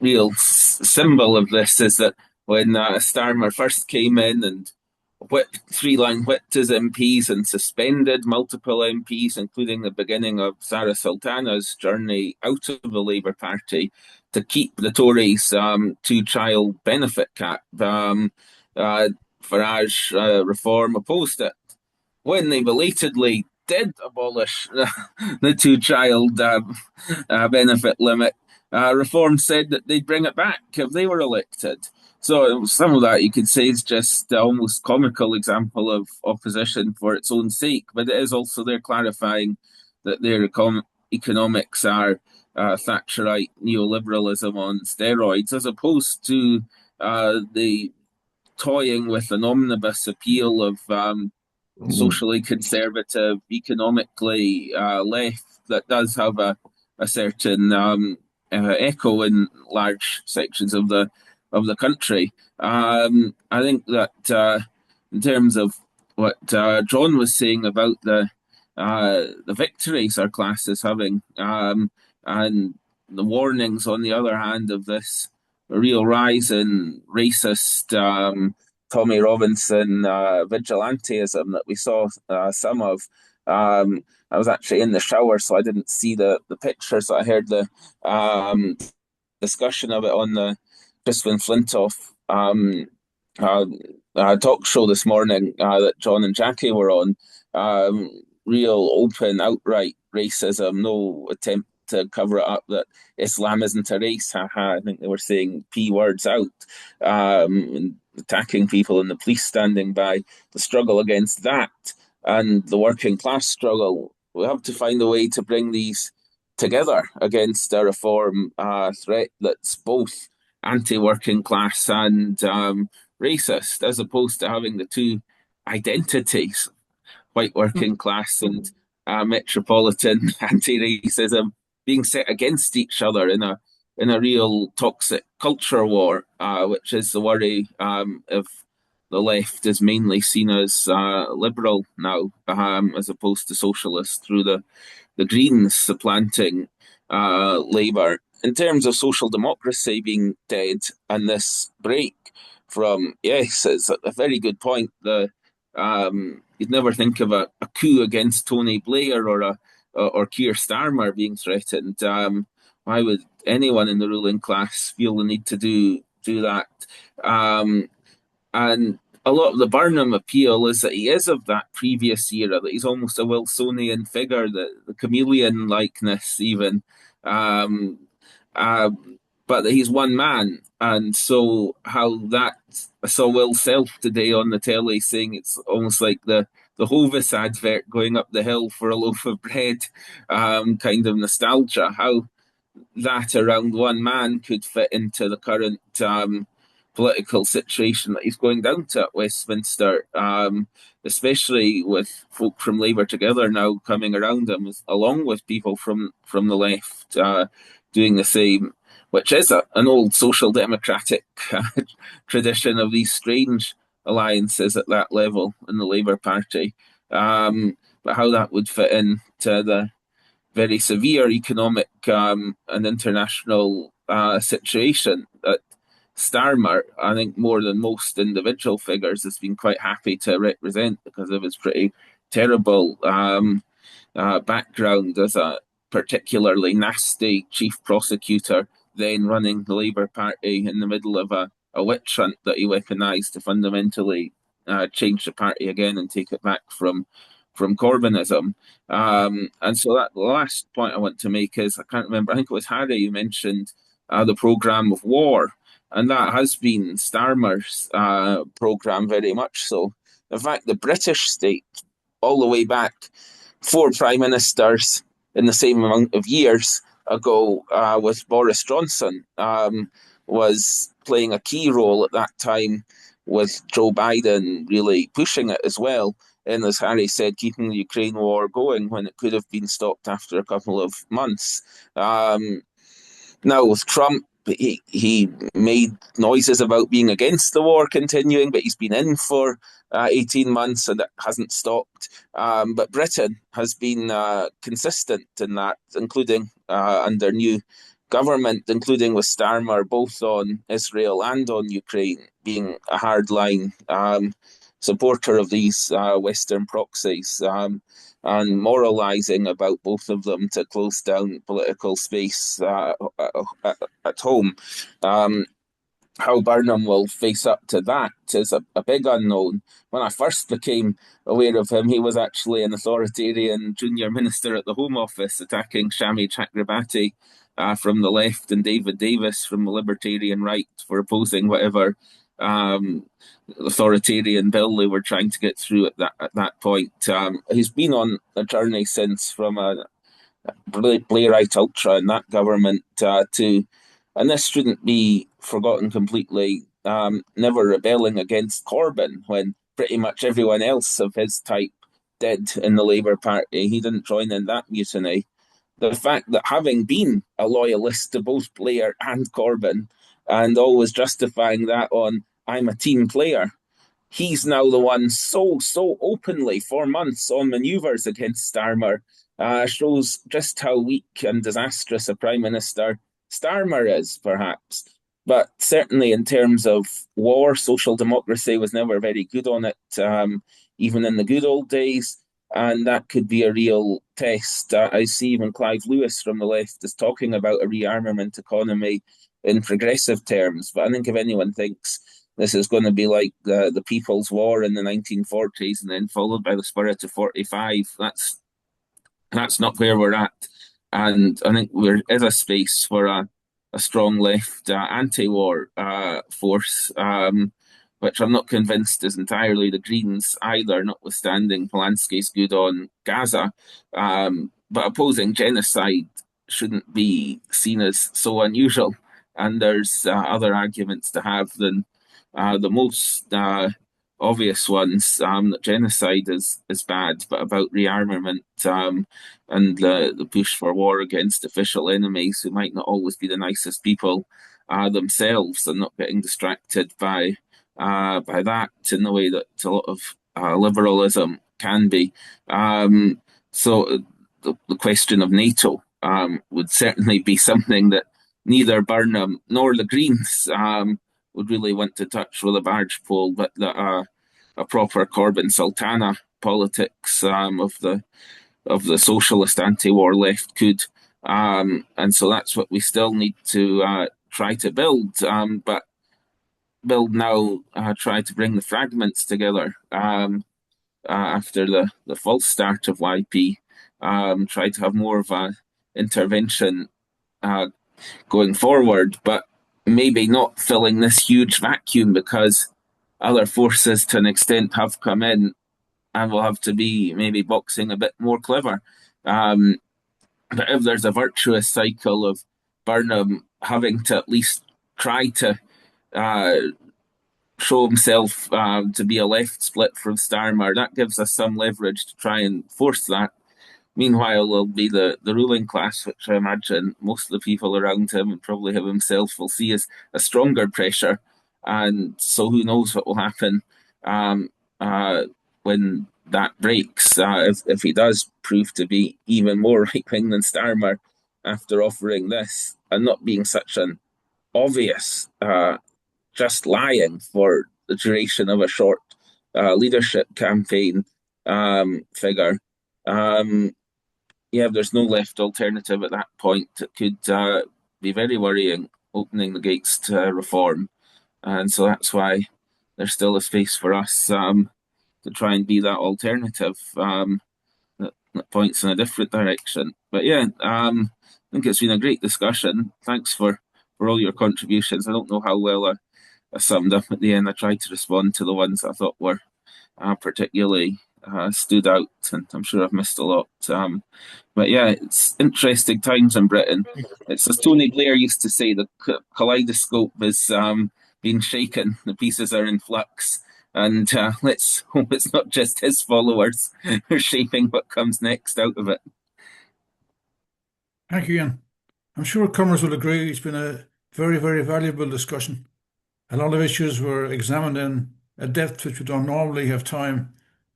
S1: real symbol of this is that when Starmer first came in and three-line whipped his MPs and suspended multiple MPs, including the beginning of Sarah Sultana's journey out of the Labour Party to keep the Tories' two-child benefit cap. Farage reform opposed it. When they belatedly did abolish the two-child benefit limit, Reform said that they'd bring it back if they were elected. So some of that you could say is just almost comical example of opposition for its own sake, but it is also they're clarifying that their economics are Thatcherite neoliberalism on steroids, as opposed to the toying with an omnibus appeal of socially conservative, economically left that does have a certain echo in large sections of the country. I think that in terms of what John was saying about the victories our class is having, and the warnings, on the other hand, of this real rise in racist Tommy Robinson vigilantism that we saw some of. I was actually in the shower, so I didn't see the picture. So I heard the discussion of it on the Crispin Flintoff talk show this morning that John and Jackie were on. Real open, outright racism, no attempt to cover it up that Islam isn't a race. Haha. I think they were saying P words out, attacking people and the police standing by. The struggle against that and the working class struggle, we have to find a way to bring these together against a reform threat that's both anti-working class and racist, as opposed to having the two identities, white working class and metropolitan anti-racism, being set against each other in a real toxic culture war, which is the worry if the left is mainly seen as liberal now, as opposed to socialist through the Greens supplanting Labour. In terms of social democracy being dead and this break from, yes, it's a very good point. You'd never think of a coup against Tony Blair or Keir Starmer being threatened. Why would anyone in the ruling class feel the need to do that? And a lot of the Burnham appeal is that he is of that previous era, that he's almost a Wilsonian figure, the chameleon likeness even, but that he's one man. And so how that, I saw Will Self today on the telly saying it's almost like the the Hovis advert going up the hill for a loaf of bread, kind of nostalgia, how that around one man could fit into the current political situation that he's going down to at Westminster, especially with folk from Labour Together now coming around him, along with people from the left doing the same, which is an old social democratic tradition of these strange alliances at that level in the Labour Party. But how that would fit into the very severe economic and international situation that Starmer, I think more than most individual figures, has been quite happy to represent because of his pretty terrible background as a particularly nasty chief prosecutor, then running the Labour Party in the middle of a witch hunt that he weaponised to fundamentally change the party again and take it back from Corbynism. And so that the last point I want to make is, I can't remember, I think it was Harry who mentioned the programme of war. And that has been Starmer's programme very much so. In fact, the British state, all the way back 4 prime ministers in the same amount of years ago with Boris Johnson, was playing a key role at that time, with Joe Biden really pushing it as well. And as Harry said, keeping the Ukraine war going when it could have been stopped after a couple of months. Now with Trump, he made noises about being against the war continuing, but he's been in for 18 months and it hasn't stopped. But Britain has been consistent in that, including under new government, including with Starmer, both on Israel and on Ukraine, being a hardline supporter of these Western proxies, and moralising about both of them to close down political space at home. How Burnham will face up to that is a big unknown. When I first became aware of him, he was actually an authoritarian junior minister at the Home Office, attacking Shami Chakrabarti from the left and David Davis from the Libertarian right for opposing whatever authoritarian bill they were trying to get through at that point. He's been on a journey since, from a Blairite ultra in that government to, and this shouldn't be forgotten completely, never rebelling against Corbyn when pretty much everyone else of his type did in the Labour Party. He didn't join in that mutiny. The fact that, having been a loyalist to both Blair and Corbyn, and always justifying that on, I'm a team player, he's now the one so openly for months on manoeuvres against Starmer, shows just how weak and disastrous a Prime Minister Starmer is, perhaps. But certainly in terms of war, social democracy was never very good on it, even in the good old days. And that could be a real test. I see even Clive Lewis from the left is talking about a rearmament economy in progressive terms. But I think if anyone thinks this is going to be like the People's War in the 1940s and then followed by the Spirit of 45, that's not where we're at. And I think there is a space for a strong left anti-war force, which I'm not convinced is entirely the Greens either, notwithstanding Polanski's good on Gaza. But opposing genocide shouldn't be seen as so unusual. And there's other arguments to have than the most obvious ones, that genocide is bad, but about rearmament and the push for war against official enemies who might not always be the nicest people themselves, and not getting distracted by that in the way that a lot of liberalism can be. So the question of NATO would certainly be something that neither Burnham nor the Greens would really want to touch with a barge pole, but that a proper Corbyn Sultana politics of the socialist anti-war left could. And so that's what we still need to try to build, but build now, try to bring the fragments together after the false start of YP, try to have more of a intervention going forward, but maybe not filling this huge vacuum, because other forces to an extent have come in and we'll have to be maybe boxing a bit more clever. Um, but if there's a virtuous cycle of Burnham having to at least try to uh, show himself to be a left split from Starmer, that gives us some leverage to try and force that. Meanwhile, there'll be the ruling class, which I imagine most of the people around him and probably him himself will see as a stronger pressure. And so who knows what will happen um, uh, when that breaks, if he does prove to be even more right wing than Starmer after offering this and not being such an obvious just lying for the duration of a short leadership campaign figure. Um, yeah, there's no left alternative at that point. It could be very worrying, opening the gates to reform. And so that's why there's still a space for us to try and be that alternative that points in a different direction. But yeah, I think it's been a great discussion. Thanks for all your contributions. I don't know how well I summed up at the end. I tried to respond to the ones I thought were particularly stood out, and I'm sure I've missed a lot. But yeah, it's interesting times in Britain. It's as Tony Blair used to say, the kaleidoscope is being shaken. The pieces are in flux, and let's hope it's not just his followers who are shaping what comes next out of it.
S2: Thank you, Ian. I'm sure comers will agree it's been a very, very valuable discussion. A lot of issues were examined in a depth which we don't normally have time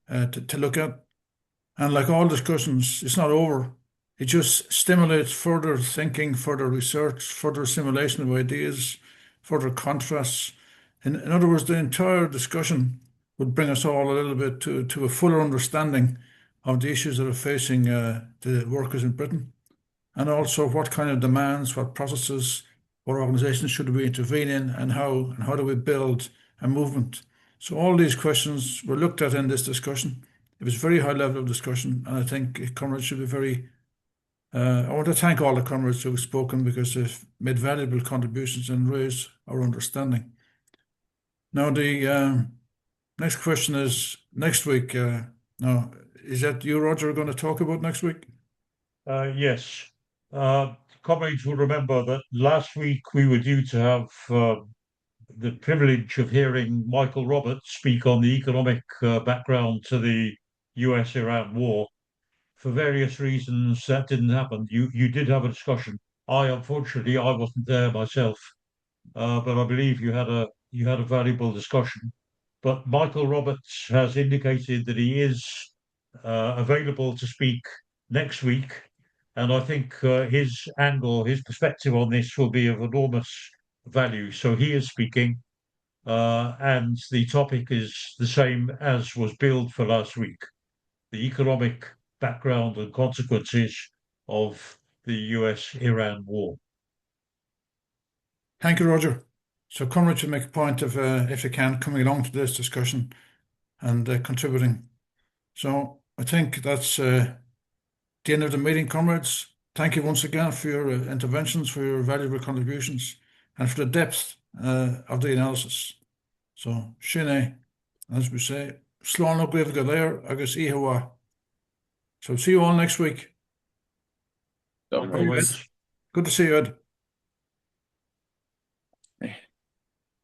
S2: to look at. And like all discussions, it's not over. It just stimulates further thinking, further research, further assimilation of ideas, further contrasts. In other words, the entire discussion would bring us all a little bit to a fuller understanding of the issues that are facing the workers in Britain, and also what kind of demands, what processes, what organisations should we intervene in, and how do we build a movement. So all these questions were looked at in this discussion. It was a very high level of discussion, and I think comrades should be very. I want to thank all the comrades who have spoken because they've made valuable contributions and raised our understanding. Now, the next question is next week. Now, is that you, Roger, going to talk about next week?
S6: Yes. Comrades will remember that last week we were due to have the privilege of hearing Michael Roberts speak on the economic background to the US-Iran war. For various reasons, that didn't happen. You did have a discussion. Unfortunately, I wasn't there myself, but I believe you had a valuable discussion. But Michael Roberts has indicated that he is available to speak next week, and I think his angle, his perspective on this will be of enormous value. So he is speaking, and the topic is the same as was billed for last week: the economic background and consequences of the US-Iran war.
S2: Thank you, Roger. So comrades should make a point of, if they can, coming along to this discussion and contributing. So I think that's the end of the meeting, comrades. Thank you once again for your interventions, for your valuable contributions, and for the depth of the analysis. So, Shine, as we say, slán ó gaibh go léir agus ihuwa. So see you all next week.
S1: So,
S6: Comrades.
S2: Good to see you, Ed.